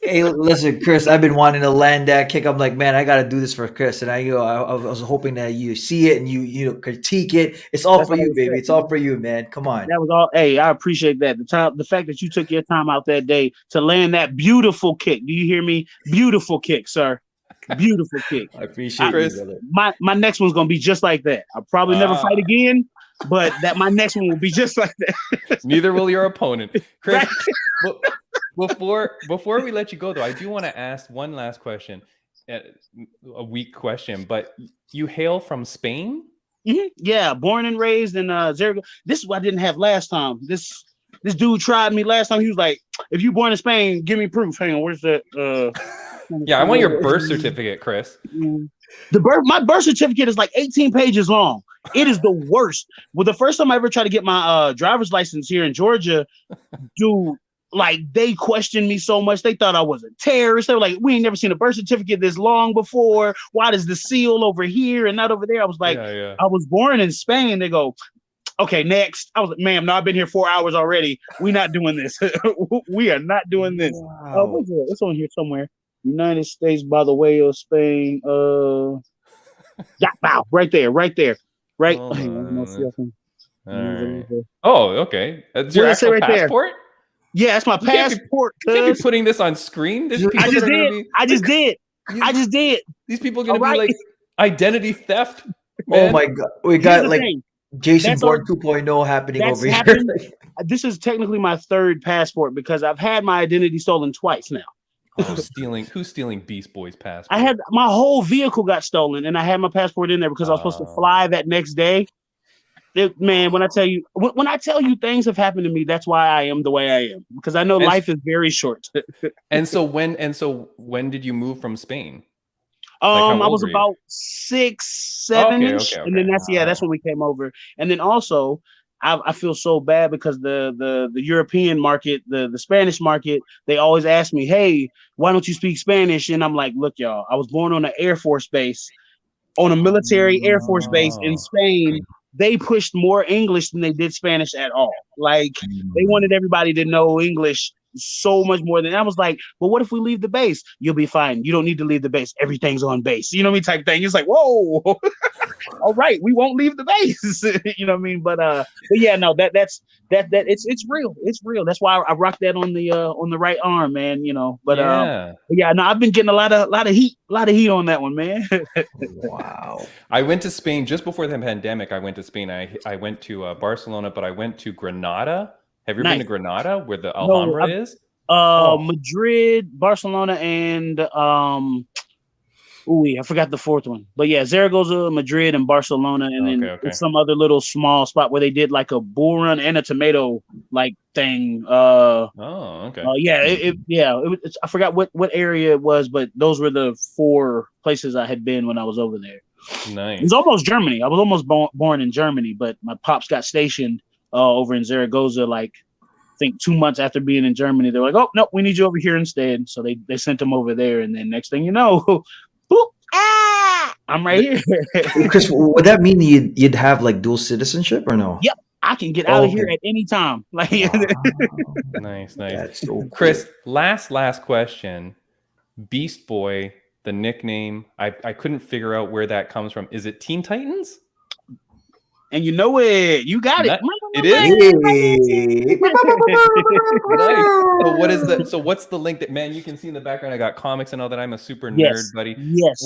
hey, listen, Chris, I've been wanting to land that kick. I'm like, man, I got to do this for Chris. And I was hoping that you see it and you critique it. It's all for you, baby. It's all for you, man. Come on. That was all. Hey, I appreciate that. The fact that you took your time out that day to land that beautiful kick. Do you hear me? Beautiful kick, sir. Beautiful kick. I appreciate it, brother. My next one's gonna be just like that. I'll probably never fight again. But my next one will be just like that. Neither will your opponent, Chris. Before we let you go, though, I do want to ask one last question, a weak question. But you hail from Spain? Mm-hmm. Yeah, born and raised in Zaragoza. This is what I didn't have last time. This dude tried me last time. He was like, "If you born in Spain, give me proof." Hang on, where's that? Yeah, I want your birth certificate, Chris. My birth certificate is like 18 pages long. It is the worst. Well, the first time I ever tried to get my driver's license here in Georgia, dude, like they questioned me so much. They thought I was a terrorist. They were like, "We ain't never seen a birth certificate this long before. Why does the seal over here and not over there?" I was like, I was born in Spain. They go, "Okay, next." I was like, "Ma'am, no, I've been here 4 hours already. We're not doing this. We are not doing this." Wow. It's on here somewhere. United States by the way of Spain. Right there. Right. Oh, okay. That's your actual passport? There. Yeah, that's my passport. You can't be putting this on screen. I just did. These people are going to be like identity theft. Man. Oh my God. We got like Jason Bourne 2.0 happening over here. This is technically my third passport because I've had my identity stolen twice now. Who's stealing Beast Boy's passport? I had my whole vehicle got stolen, and I had my passport in there because I was supposed to fly that next day. Man, when I tell you things have happened to me, that's why I am the way I am, because I know life is very short. And so when did you move from Spain? I was about 6, 7-ish, okay. and then that's when we came over. And then also, I feel so bad because the European market, the Spanish market, they always ask me, hey, why don't you speak Spanish? And I'm like, look, y'all, I was born on an Air Force base, on a military Air Force base in Spain. They pushed more English than they did Spanish at all. Like, they wanted everybody to know English so much more than I was like, well, what if we leave the base? You'll be fine. You don't need to leave the base. Everything's on base. You know what I mean? Type thing. It's like, whoa, all right, we won't leave the base. You know what I mean? But yeah, no, that's it's real. It's real. That's why I rock that on the right arm, man. You know, but yeah, no, I've been getting a lot of heat on that one, man. Wow. I went to Spain just before the pandemic. I went to Spain. I went to Barcelona, but I went to Granada. Have you been to Granada, where the Alhambra is? Madrid, Barcelona, and I forgot the fourth one. But yeah, Zaragoza, Madrid, and Barcelona, and then some other little small spot where they did like a bull run and a tomato like thing. I forgot what area it was, but those were the 4 places I had been when I was over there. Nice. It was almost Germany. I was almost born in Germany, but my pops got stationed over in Zaragoza, like I think 2 months after being in Germany. They were like, oh no, we need you over here instead. So they sent him over there, and then next thing you know, boop, I'm right here. Chris, would that mean you'd have like dual citizenship or no? Yep, I can get out of here at any time. Like, nice. That's so cool. Chris, last question. Beast Boy, the nickname, I couldn't figure out where that comes from. Is it Teen Titans? And you know it. You got it. It is. Nice. So what is that? So what's the link that, man, you can see in the background? I got comics and all that. I'm a super nerd, buddy. Yes.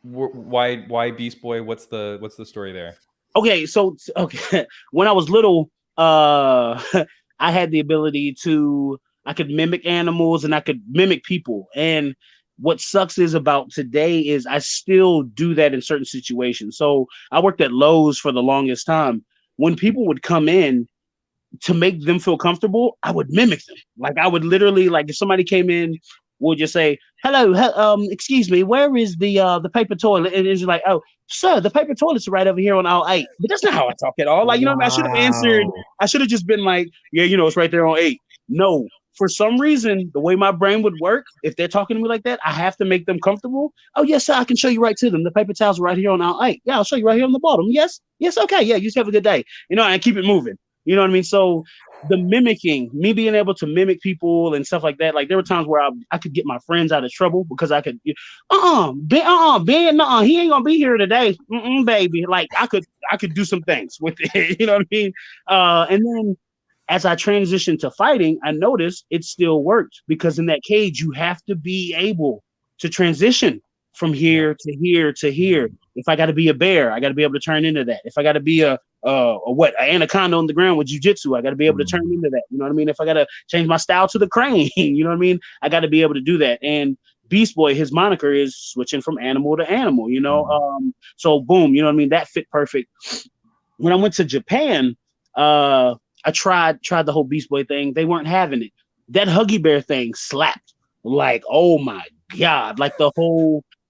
Why Beast Boy? What's the story there? Okay, so when I was little, I had the ability I could mimic animals and I could mimic people. And what sucks is about today is I still do that in certain situations. So I worked at Lowe's for the longest time. When people would come in, to make them feel comfortable, I would mimic them. Like, I would literally, like, if somebody came in, we'll just say, hello, excuse me, where is the paper toilet? And it's like, oh, sir, the paper toilet's right over here on aisle 8. But that's not how I talk at all. Like, you know what I mean? I should have answered. I should have just been like, yeah, it's right there on 8. No. For some reason, the way my brain would work, if they're talking to me like that, I have to make them comfortable. Oh, yes, sir, I can show you right to them. The paper towels are right here on aisle 8. Yeah, I'll show you right here on the bottom. Yes, okay. Yeah, you just have a good day. And keep it moving. You know what I mean? So the mimicking, me being able to mimic people and stuff like that, like there were times where I could get my friends out of trouble because I could, Ben, he ain't gonna be here today, baby. Like I could do some things with it. You know what I mean? And then as I transitioned to fighting, I noticed it still worked because in that cage, you have to be able to transition from here to here to here. If I got to be a bear, I got to be able to turn into that. If I got to be an anaconda on the ground with jiu-jitsu, I got to be able to turn into that. You know what I mean? If I got to change my style to the crane, you know what I mean? I got to be able to do that. And Beast Boy, his moniker is switching from animal to animal, so boom, you know what I mean? That fit perfect. When I went to Japan, I tried the whole Beast Boy thing. They weren't having it. That Huggy Bear thing slapped. Like, oh my God, like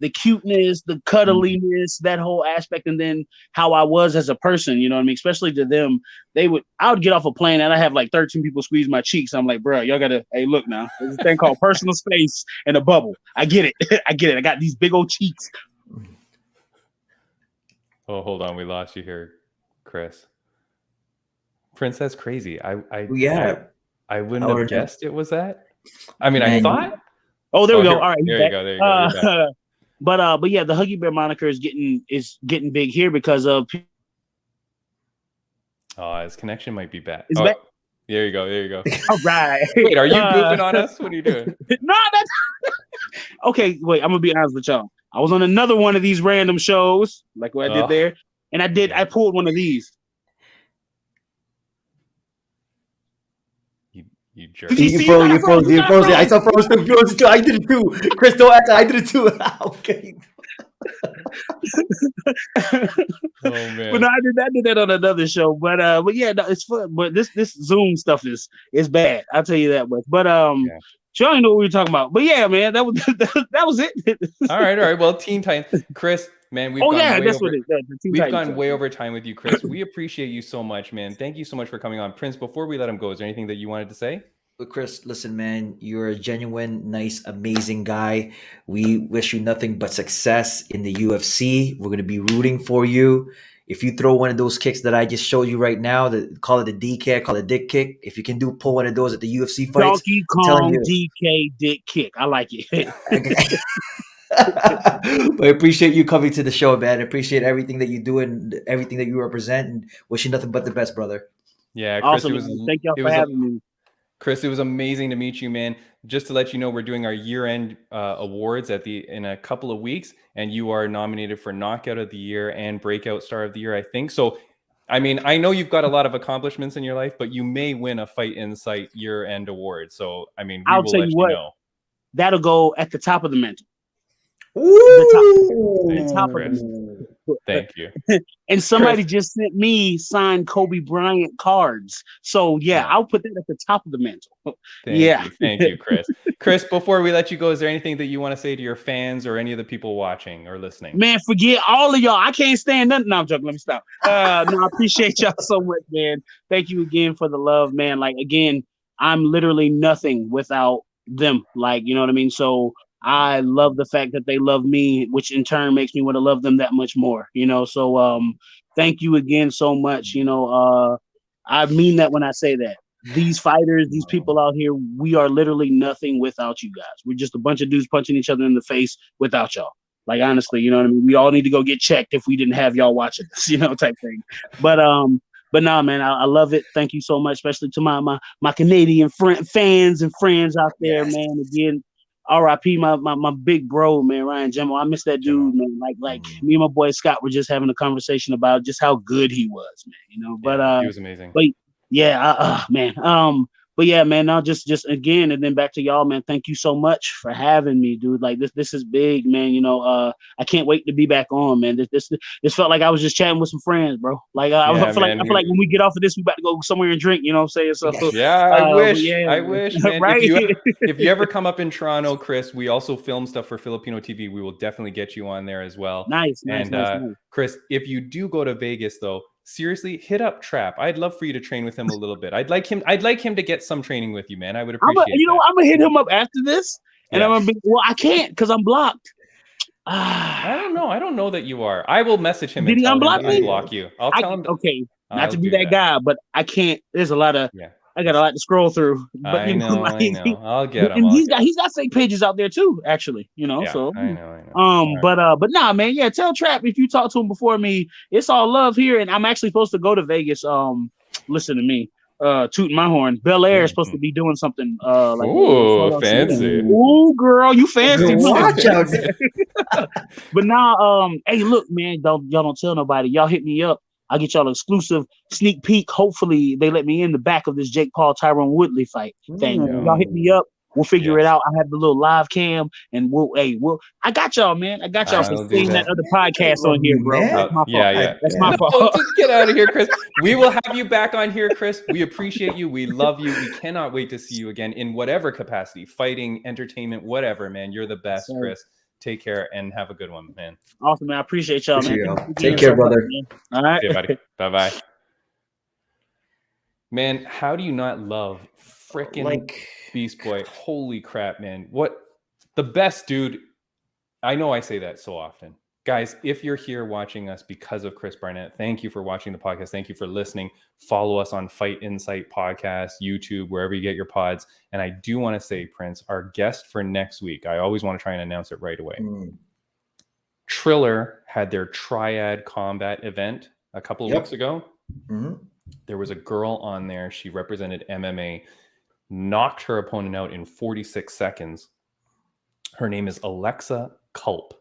the cuteness, the cuddliness, that whole aspect, and then how I was as a person, you know what I mean? Especially to them, I would get off a plane and I have like 13 people squeeze my cheeks. I'm like, bro, y'all gotta, hey, look now, there's a thing called personal space and a bubble. I get it. I got these big old cheeks. Oh, hold on, we lost you here, Chris. Prince, that's crazy. I wouldn't have guessed it was that. I mean, I thought. Oh, there we go. All right, there you go. But yeah, the Huggy Bear moniker is getting big here because of. Oh, his connection might be bad. Back. There you go. All right. Wait, are you goofing on us? What are you doing? No, that's okay. Wait, I'm gonna be honest with y'all. I was on another one of these random shows, like what I did there, and I pulled one of these. You jerk. Did you You see froze. that? You froze. You froze. I saw froze too. Froze too. I did it too. Chris, don't answer. I did it too. Okay. Oh man. But no, I did that on another show. But yeah, no, it's fun. But this Zoom stuff is bad. I'll tell you that much. But Yeah. sure, I know what we were talking about. But yeah, man, that was that was it. All right. Well, Teen Titans, Chris, man, we've gone way that's over. what it is. The Teen We've Titans gone show. way over time with you, Chris. We appreciate you so much, man. Thank you so much for coming on. Prince, before we let him go, is there anything that you wanted to say? But Chris, listen, man, you're a genuine, nice, amazing guy. We wish you nothing but success in the UFC. We're going to be rooting for you. If you throw one of those kicks that I just showed you right now, call it a D kick, call it a dick kick. If you can pull one of those at the UFC fights, Donkey I'm telling Kong you. DK dick kick. I like it. But I appreciate you coming to the show, man. I appreciate everything that you do and everything that you represent, and wish you nothing but the best, brother. Yeah, Chris, Awesome. Thank y'all for having me. Chris, it was amazing to meet you, man. Just to let you know, we're doing our year-end awards in a couple of weeks, and you are nominated for Knockout of the Year and Breakout Star of the Year, I think. So, I mean, I know you've got a lot of accomplishments in your life, but you may win a Fight Insight year-end award. So, I mean, I'll tell you what, know. That'll go at the top of the mantle. The top of Chris. Thank you. And somebody Chris. just sent me signed Kobe Bryant cards. So yeah, I'll put that at the top of the mantle. Thank you, Chris. Chris, before we let you go, is there anything that you want to say to your fans or any of the people watching or listening? Man, forget all of y'all. I can't stand nothing. No, I'm joking. Let me stop. No, I appreciate y'all so much, man. Thank you again for the love, man. Like, again, I'm literally nothing without them. Like, you know what I mean? So I love the fact that they love me, which in turn makes me want to love them that much more, you know? So, thank you again so much. You know, I mean that when I say that. These fighters, these people out here, we are literally nothing without you guys. We're just a bunch of dudes punching each other in the face without y'all. Like, honestly, you know what I mean? We all need to go get checked if we didn't have y'all watching us, you know, type thing. But no, man, I love it. Thank you so much, especially to my Canadian fans and friends out there, man. Again, R.I.P. my big bro, man, Ryan Jimmo. I miss that dude, man. Like me and my boy Scott were just having a conversation about just how good he was, man. You know, but he was amazing. But yeah, man. But yeah, man. Now just again, and then back to y'all, man. Thank you so much for having me, dude. Like this is big, man. You know, I can't wait to be back on, man. This felt like I was just chatting with some friends, bro. Like I feel like when we get off of this, we about to go somewhere and drink. You know what I'm saying? So yeah, I wish, man. Right? If you ever come up in Toronto, Chris, we also film stuff for Filipino TV. We will definitely get you on there as well. Nice. Chris, if you do go to Vegas, though, seriously, hit up Trap. I'd love for you to train with him a little bit. I'd like him to get some training with you, man. I would appreciate it. I'm gonna hit him up after this, and I'm gonna be I can't because I'm blocked. I don't know that you are. I will message him. Did he unblock me? Unblock you. I'll tell him. Okay, not to be that guy, but I can't. There's a lot of. Yeah. I got a lot to scroll through. But I know. I'll get him. And he's got fake pages out there too, actually. You know, so I know. But nah, man, yeah. Tell Trap if you talk to him before me, it's all love here, and I'm actually supposed to go to Vegas. Listen to me, tooting my horn. Bel Air is supposed to be doing something. Ooh, fancy. Ooh, girl, you fancy. Watch out. But now, hey, look, man, y'all don't tell nobody. Y'all hit me up. I'll get y'all an exclusive sneak peek. Hopefully, they let me in the back of this Jake Paul Tyrone Woodley fight thing. Y'all hit me up. We'll figure it out. I have the little live cam, and I got y'all, man. I got y'all for seeing that other podcast on here, bro. That's my fault. That's my fault. Just get out of here, Chris. We will have you back on here, Chris. We appreciate you. We love you. We cannot wait to see you again in whatever capacity, fighting, entertainment, whatever, man. You're the best, Chris. Take care and have a good one, man. Awesome, man. I appreciate y'all, man. Take care, brother. All right. Okay, buddy. Bye-bye. Man, how do you not love freaking Beastboy? Holy crap, man. What the best dude. I know I say that so often. Guys, if you're here watching us because of Chris Barnett, thank you for watching the podcast. Thank you for listening. Follow us on Fight Insight Podcast, YouTube, wherever you get your pods. And I do want to say, Prince, our guest for next week, I always want to try and announce it right away. Triller had their Triad Combat event a couple of weeks ago. There was a girl on there. She represented MMA, knocked her opponent out in 46 seconds. Her name is Alexa Culp.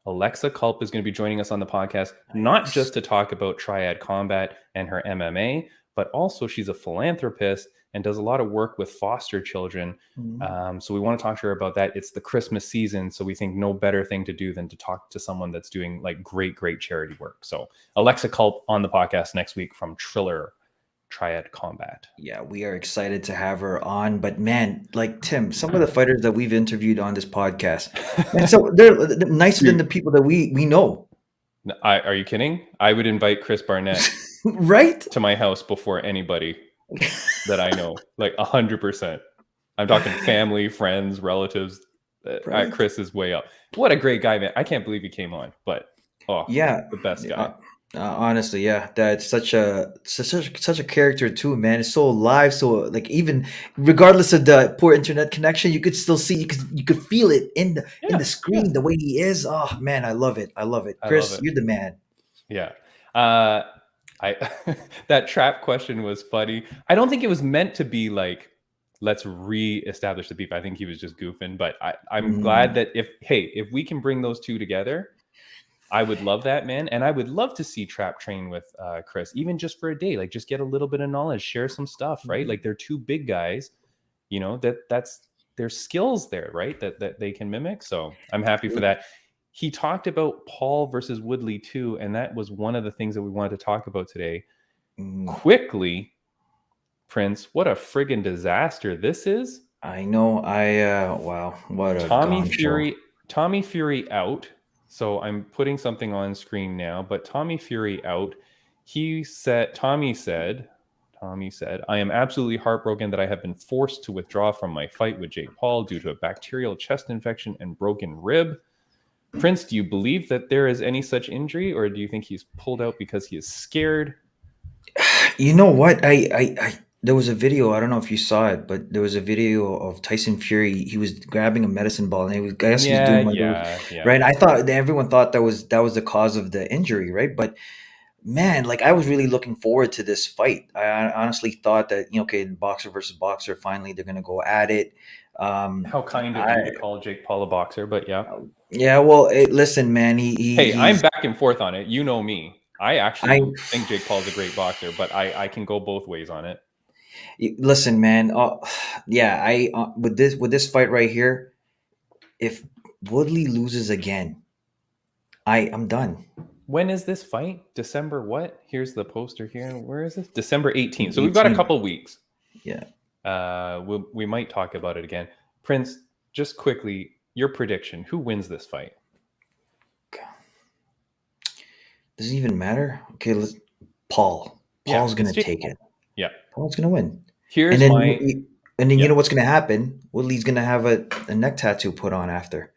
Alexa Culp is going to be joining us on the podcast, not just to talk about Triad Combat and her MMA, but also she's a philanthropist and does a lot of work with foster children. So we want to talk to her about that. It's the Christmas season, so we think no better thing to do than to talk to someone that's doing like great charity work. So Alexa Culp on the podcast next week from Triller Triad Combat. Yeah, we are excited to have her on. But man, like Tim, some of the fighters that we've interviewed on this podcast, man, so they're nicer than the people that we know. Are you kidding? I would invite Chris Barnett right to my house before anybody that I know, like 100%. I'm talking family, friends, relatives. Right. Chris is way up. What a great guy, man. I can't believe he came on, but yeah, the best guy. Honestly, yeah, that's such a character too, man. It's so alive, so like even regardless of the poor internet connection, you could still see, you could feel it in the screen, the way he is. Oh man, I love it. Chris, you're the man. Yeah. That trap question was funny. I don't think it was meant to be like, let's re-establish the beef. I think he was just goofing, but I'm glad that if we can bring those two together, I would love that, man. And I would love to see Trap train with Chris, even just for a day, like just get a little bit of knowledge, share some stuff, right? Like they're two big guys, you know, that's there's skills there, right? That they can mimic. So I'm happy for that. He talked about Paul versus Woodley too. And that was one of the things that we wanted to talk about today. Quickly, Prince, what a friggin' disaster this is. I know. Wow. What a Tommy Fury out. So I'm putting something on screen now, but Tommy Fury out. Tommy said, I am absolutely heartbroken that I have been forced to withdraw from my fight with Jake Paul due to a bacterial chest infection and broken rib. Prince, do you believe that there is any such injury, or do you think he's pulled out because he is scared? You know what? There was a video. I don't know if you saw it, but there was a video of Tyson Fury. He was grabbing a medicine ball, and he was doing right. I thought everyone thought that was the cause of the injury, right? But man, like I was really looking forward to this fight. I honestly thought that boxer versus boxer. Finally, they're gonna go at it. How kind of you to call Jake Paul a boxer, but yeah. Yeah, well, listen, man. I'm back and forth on it. You know me. I actually think Jake Paul is a great boxer, but I can go both ways on it. Listen, man. With this fight right here, if Woodley loses again, I'm done. When is this fight? December what? Here's the poster here. Where is this? December 18th. So we've got a couple weeks. Yeah. We might talk about it again. Prince, just quickly, your prediction. Who wins this fight? Does it even matter? Okay, Paul. Paul's going to take it. Yeah. Paul's going to win. You know what's going to happen? Woodley's going to have a neck tattoo put on after.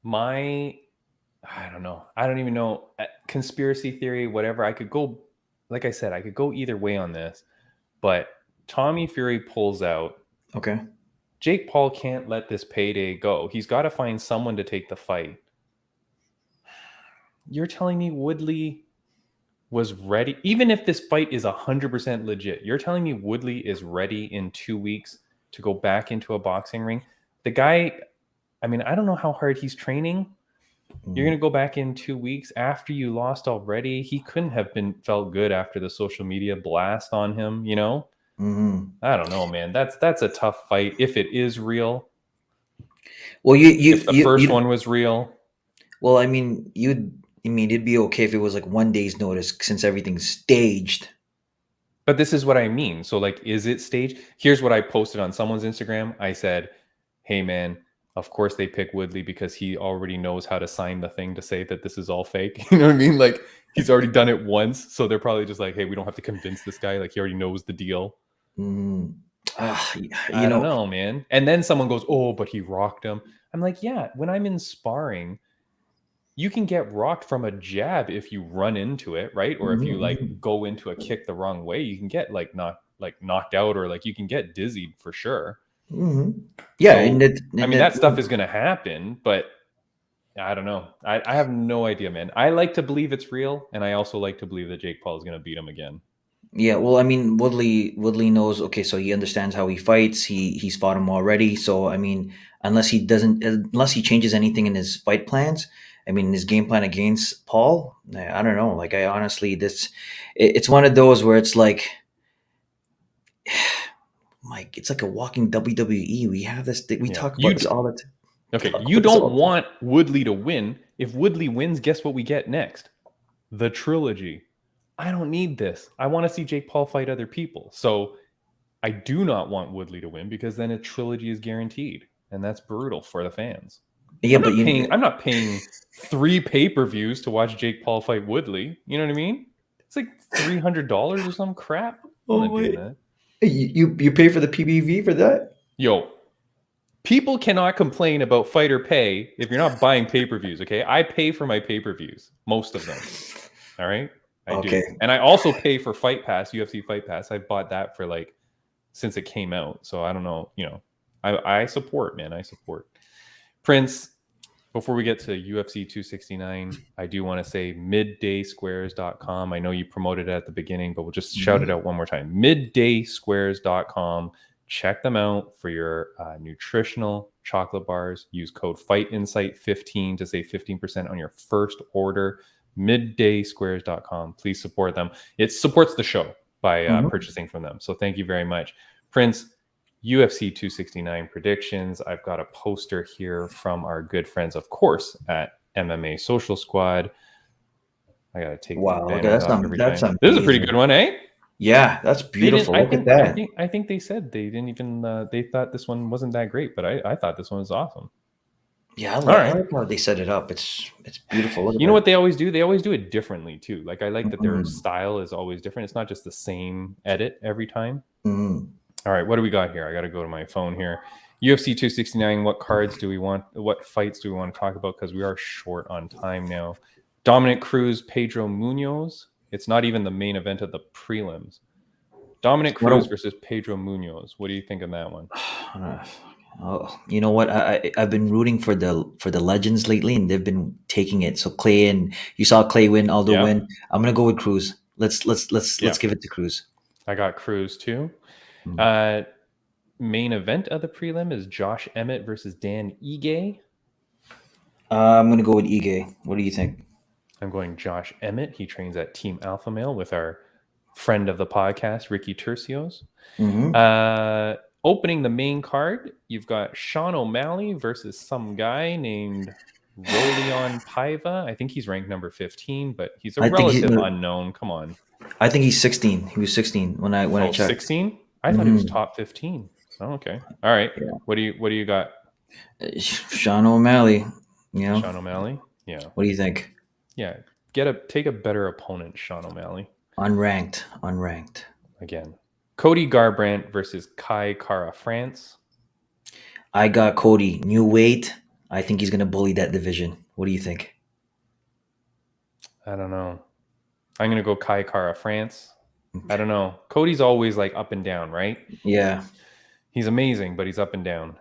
I don't know. I don't even know. Conspiracy theory, whatever. I could go, like I said, I could go either way on this. But Tommy Fury pulls out. Okay. Jake Paul can't let this payday go. He's got to find someone to take the fight. You're telling me Woodley was ready? Even if this fight is 100% legit, you're telling me Woodley is ready in 2 weeks to go back into a boxing ring? The guy, I mean, I don't know how hard he's training. You're going to go back in 2 weeks after you lost already? He couldn't have felt good after the social media blast on him, you know? I don't know, man. That's a tough fight if it is real. Well, if the first one was real. Well, I mean, it'd be okay if it was like 1 day's notice since everything's staged. But this is what I mean. So, like, is it staged? Here's what I posted on someone's Instagram. I said, hey, man, of course they pick Woodley because he already knows how to sign the thing to say that this is all fake. You know what I mean? Like, he's already done it once. So they're probably just like, hey, we don't have to convince this guy. Like, he already knows the deal. I don't know, man. And then someone goes, oh, but he rocked him. I'm like, yeah, when I'm in sparring, you can get rocked from a jab if you run into it, right? Or if you like go into a kick the wrong way, you can get knocked out, or like you can get dizzied for sure. Yeah, so, that stuff is going to happen, but I don't know. I have no idea, man. I like to believe it's real, and I also like to believe that Jake Paul is going to beat him again. Yeah, well, I mean, Woodley knows. Okay, so he understands how he fights. He's fought him already. So I mean, unless he changes anything in his fight plans, I mean, his game plan against Paul, I don't know. Like, I honestly, it's one of those where it's like, Mike, it's like a walking WWE. We have this. We talk about this all the time. Okay, you don't want Woodley to win. If Woodley wins, guess what we get next? The trilogy. I don't need this. I want to see Jake Paul fight other people. So I do not want Woodley to win because then a trilogy is guaranteed, and that's brutal for the fans. Yeah, I'm not paying 3 pay-per-views to watch Jake Paul fight Woodley. You know what I mean? It's like $300 or some crap. I'm not doing that. You pay for the PPV for that? Yo, people cannot complain about fighter pay if you're not buying pay-per-views, okay? I pay for my pay-per-views, most of them. All right? I do. And I also pay for Fight Pass, UFC Fight Pass. I bought that for since it came out. So I don't know, I support, man. I support. Prince, before we get to UFC 269, I do want to say middaysquares.com. I know you promoted it at the beginning, but we'll just shout it out one more time. middaysquares.com. Check them out for your nutritional chocolate bars. Use code FIGHTINSIGHT15 to save 15% on your first order. middaysquares.com. Please support them. It supports the show by purchasing from them. So thank you very much. Prince, UFC 269 predictions. I've got a poster here from our good friends, of course, at MMA Social Squad. I got to take these banners off every time. This is a pretty good one, eh? Yeah, that's beautiful. Look at that. I think they said they didn't even, they thought this one wasn't that great, but I thought this one was awesome. Yeah, I like how they set it up. It's beautiful. You know what they always do? They always do it differently too. Like, I like that their style is always different. It's not just the same edit every time. All right, what do we got here? I got to go to my phone here. UFC 269, what cards do we want? What fights do we want to talk about? Because we are short on time now. Dominic Cruz, Pedro Munoz. It's not even the main event of the prelims. Dominic Cruz versus Pedro Munoz. What do you think of that one? Oh, you know what? I've been rooting for the legends lately, and they've been taking it. So Clay, and you saw Clay win, Aldo win. I'm gonna go with Cruz. Let's give it to Cruz. I got Cruz too. Main event of the prelim is Josh Emmett versus Dan Ige. I'm going to go with Ige. What do you think? I'm going Josh Emmett. He trains at Team Alpha Male with our friend of the podcast, Ricky Tercios. Opening the main card, you've got Sean O'Malley versus some guy named Rolion Paiva. I think he's ranked number 15, but he's a relative unknown. Come on. I think he's 16. He was 16 when I checked. 16? I thought he was top 15. Oh, okay. All right. Yeah. What do you got? Sean O'Malley. Sean O'Malley? Yeah. What do you think? Yeah. Take a better opponent, Sean O'Malley. Unranked. Again. Cody Garbrandt versus Kai Kara France. I got Cody. New weight. I think he's gonna bully that division. What do you think? I don't know. I'm gonna go Kai Kara France. I don't know. Cody's always up and down, right? Yeah. He's amazing, but he's up and down.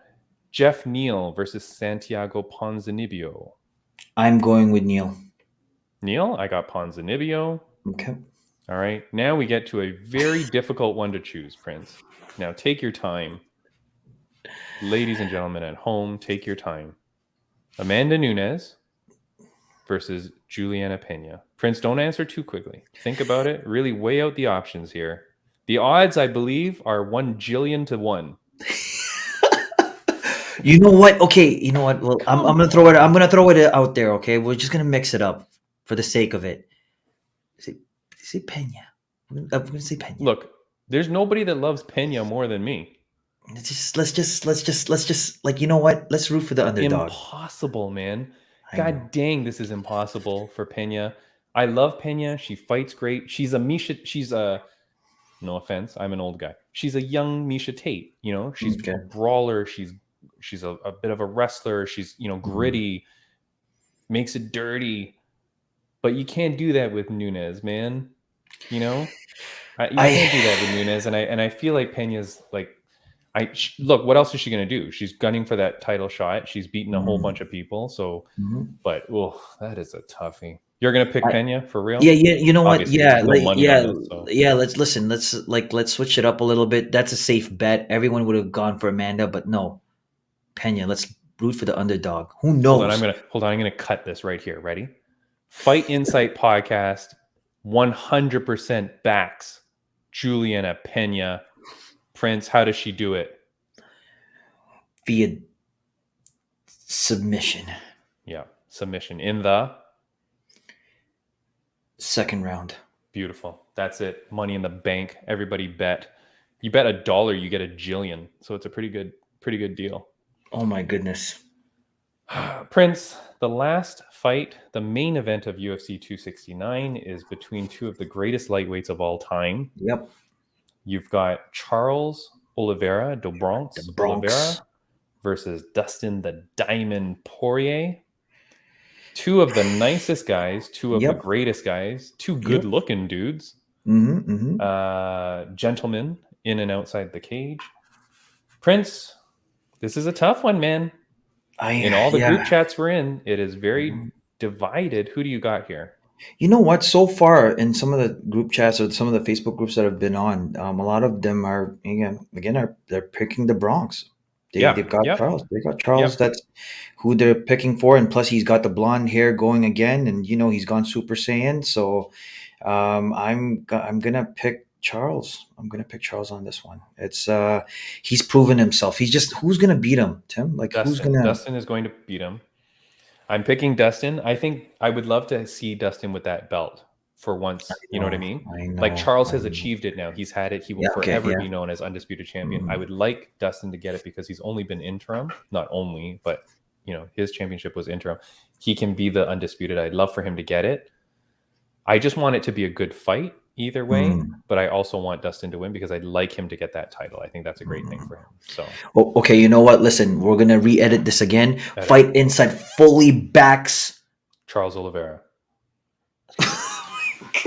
Jeff Neal versus Santiago Ponzinibbio. I'm going with Neal. Neal? I got Ponzinibbio. Okay. All right. Now we get to a very difficult one to choose, Prince. Now take your time. Ladies and gentlemen at home, take your time. Amanda Nunes versus Juliana Pena. Prince, don't answer too quickly. Think about it. Really weigh out the options here. The odds, I believe, are 1 jillion to 1. You know what? Okay, you know what? Well, I'm gonna throw it. I'm gonna throw it out there. Okay, we're just gonna mix it up for the sake of it. Say Pena. I'm gonna say Pena. Look, there's nobody that loves Pena more than me. Let's just you know what? Let's root for the underdog. Impossible, man. God dang, this is impossible for Pena. I love Pena. She fights great. She's a no offense, I'm an old guy. She's a young Misha Tate. She's a brawler. She's a bit of a wrestler. She's gritty, makes it dirty. But you can't do that with Nunes, man. You can't do that with Nunes. And I feel like Pena's look, what else is she going to do? She's gunning for that title shot. She's beaten a whole bunch of people. So, but that is a toughie. You're going to pick Pena for real? Yeah. You know what? Obviously, Let's switch it up a little bit. That's a safe bet. Everyone would have gone for Amanda, but no, Pena. Let's root for the underdog. Who Hold knows? on, I'm gonna cut this right here. Ready? Fight Insight podcast 100% backs Juliana Pena. Prince, how does she do it? Via submission. Yeah, submission in the second round. Beautiful. That's it. Money in the bank. Everybody bet. You bet $1, you get a jillion. So it's a pretty good deal. Oh my goodness. Prince, the last fight, the main event of UFC 269 is between two of the greatest lightweights of all time. Yep. You've got Charles Oliveira, the Bronx Oliveira, versus Dustin the Diamond Poirier. Two of the nicest guys, two of the greatest guys, two good-looking dudes. Gentlemen in and outside the cage. Prince, this is a tough one, man. In all the group chats we're in, it is very divided. Who do you got here? You know what? So far, in some of the group chats or some of the Facebook groups that I've been on, a lot of them are they're picking the Bronx. They've got Charles. They got Charles. That's who they're picking for, and plus he's got the blonde hair going again, and he's gone Super Saiyan. So I'm gonna pick Charles. I'm gonna pick Charles on this one. It's he's proven himself. He's just who's gonna beat him, Tim? Like Dustin is going to beat him. I'm picking Dustin. I think I would love to see Dustin with that belt for once. You know what I mean? Like Charles has achieved it now. He's had it. He will forever be known as undisputed champion. I would like Dustin to get it because he's only been interim. Not only, but his championship was interim. He can be the undisputed. I'd love for him to get it. I just want it to be a good fight either way, but I also want Dustin to win because I'd like him to get that title. I think that's a great thing for him. So, okay, you know what? Listen, we're gonna re-edit this again. Fight Insight fully backs Charles Oliveira.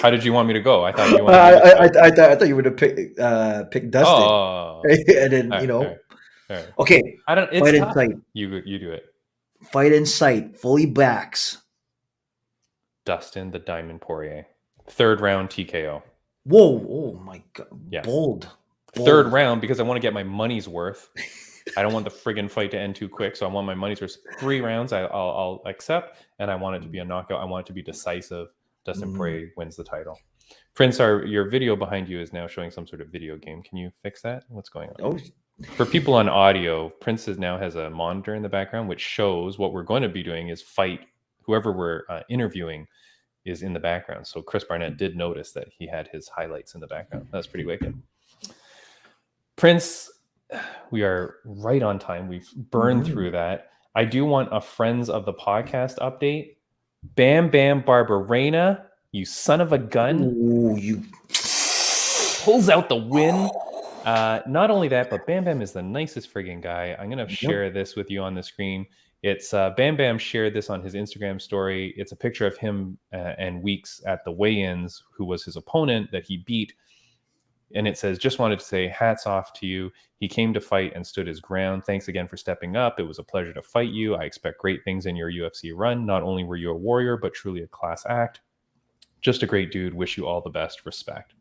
How did you want me to go? I thought you wanted. I thought you were to pick Dustin. Oh, and then all right. Okay. I don't. It's Fight tough. Insight. You do it. Fight Insight fully backs Dustin the Diamond Poirier. 3rd round TKO. Whoa! Oh my god! Yes. Bold. 3rd round because I want to get my money's worth. I don't want the friggin' fight to end too quick, so I want my money's worth. 3 rounds I'll accept, and I want it to be a knockout. I want it to be decisive. Dustin Poirier wins the title. Prince, your video behind you is now showing some sort of video game. Can you fix that? What's going on? Oh. For people on audio, Prince now has a monitor in the background, which shows what we're going to be doing is fight whoever we're interviewing is in the background. So Chris Barnett did notice that he had his highlights in the background. That's pretty wicked. Prince, we are right on time. We've burned through that. I do want a friends of the podcast update. Bam Bam Barberena, you son of a gun. Ooh, you pulls out the win. Not only that, but Bam Bam is the nicest friggin' guy. I'm going to share this with you on the screen. It's Bam Bam shared this on his Instagram story. It's a picture of him and Weeks at the weigh-ins, who was his opponent that he beat. And it says, just wanted to say hats off to you. He came to fight and stood his ground. Thanks again for stepping up. It was a pleasure to fight you. I expect great things in your UFC run. Not only were you a warrior, but truly a class act. Just a great dude. Wish you all the best. Respect.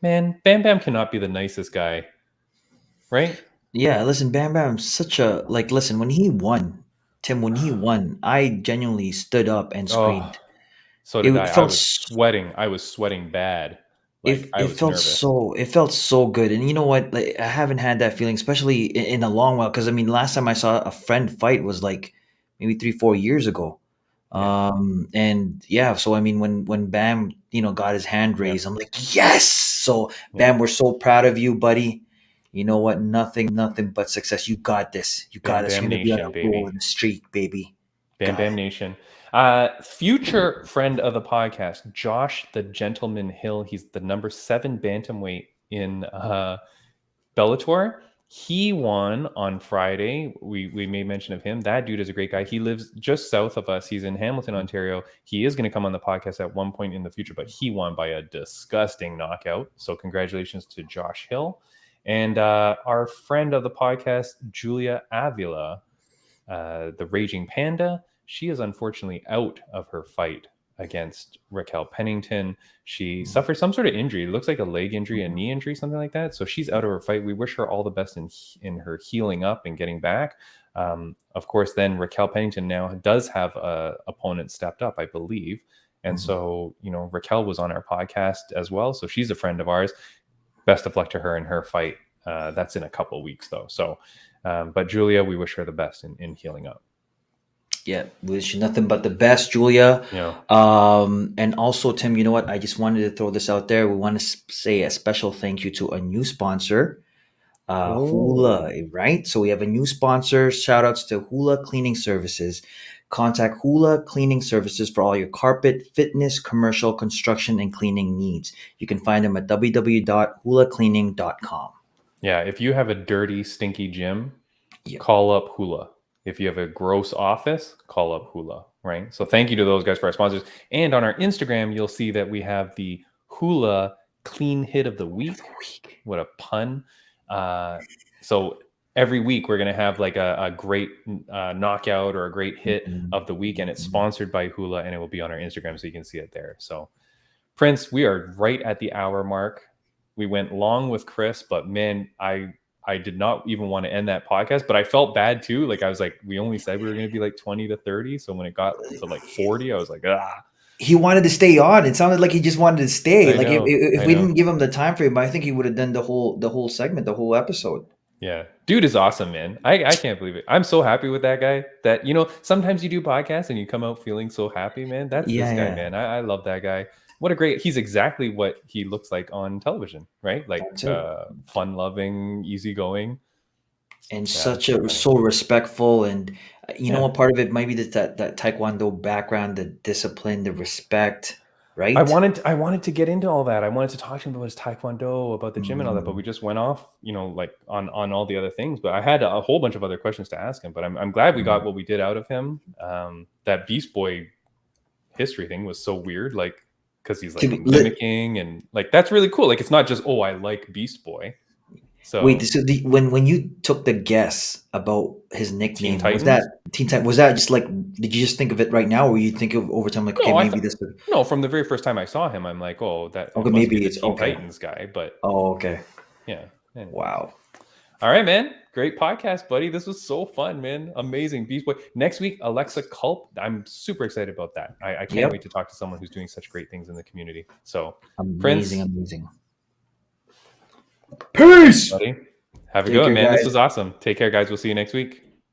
Man, Bam Bam cannot be the nicest guy. Right? Yeah, listen, Bam Bam's such a, listen, when he won, Tim, I genuinely stood up and screamed. So did I. I was sweating. I was sweating bad. It felt so good. And you know what? I haven't had that feeling, especially in a long while. Because last time I saw a friend fight was maybe 3-4 years ago. And so when Bam, got his hand raised, I'm like, yes. So Bam, we're so proud of you, buddy. You know what? Nothing but success. You got this. You got this. You're gonna be on a golden streak, baby. Bam Bam Nation. Future friend of the podcast, Josh the Gentleman Hill. He's the number 7 bantamweight in Bellator. He won on Friday. We made mention of him. That dude is a great guy. He lives just south of us. He's in Hamilton, Ontario. He is going to come on the podcast at one point in the future, but he won by a disgusting knockout. So congratulations to Josh Hill. And our friend of the podcast, Julia Avila, the Raging Panda. She is unfortunately out of her fight against Raquel Pennington. She suffered some sort of injury. It looks like a leg injury, a knee injury, something like that. So she's out of her fight. We wish her all the best in her healing up and getting back. Of course, then Raquel Pennington now does have a opponent stepped up, I believe. And so, Raquel was on our podcast as well. So she's a friend of ours. Best of luck to her in her fight. That's in a couple of weeks though. So, but Julia, we wish her the best in healing up. Yeah, wish you nothing but the best, Julia. Yeah. And also, Tim, you know what? I just wanted to throw this out there. We want to say a special thank you to a new sponsor, Hula, right? So we have a new sponsor. Shout outs to Hula Cleaning Services. Contact Hula Cleaning Services for all your carpet, fitness, commercial, construction, and cleaning needs. You can find them at www.hulacleaning.com. Yeah, if you have a dirty, stinky gym, Yeah. call up Hula. If you have a gross office, call up Hula, right? So thank you to those guys for our sponsors. And on our Instagram, you'll see that we have the Hula Clean Hit of the Week. What a pun. So every week we're going to have like a great knockout or a great hit of the week, and it's sponsored by Hula, and it will be on our Instagram so you can see it there. So Prince, we are right at the hour mark. We went long with Chris, but man, I did not even want to end that podcast, but I felt bad too. Like I was like, we only said we were going to be like 20 to 30. So when it got to like 40, I was like, He wanted to stay on. It sounded like he just wanted to stay. I Like know, if I we know. didn't give him the time frame, I think he would have done the whole segment, the whole episode. Yeah. Dude is awesome, man. I can't believe it. I'm so happy with that guy that, sometimes you do podcasts and you come out feeling so happy, man. That's this guy, man. I love that guy. He's exactly what he looks like on television, right? Like fun loving, easygoing. And so respectful, and you know what, part of it might be that Taekwondo background, the discipline, the respect, right? I wanted to get into all that. I wanted to talk to him about his Taekwondo, about the gym and all that, but we just went off, like on all the other things. But I had a whole bunch of other questions to ask him. But I'm glad we got what we did out of him. That Beastboy history thing was so weird, like because he's like mimicking and like that's really cool. Like it's not just I like Beastboy. So wait, so when you took the guess about his nickname, was that Teen Titans? Was that just like, did you just think of it right now, or you think of over time like, okay, maybe this would... No, from the very first time I saw him, I'm like, that okay, maybe it's Teen Titans guy, but okay, yeah. Anyway. Wow. All right, man. Great podcast, buddy. This was so fun, man. Amazing. Beastboy. Next week, Alexa Culp. I'm super excited about that. I can't wait to talk to someone who's doing such great things in the community. So amazing. Peace, buddy. Have a good one, man. This was awesome. Take care, guys. We'll see you next week.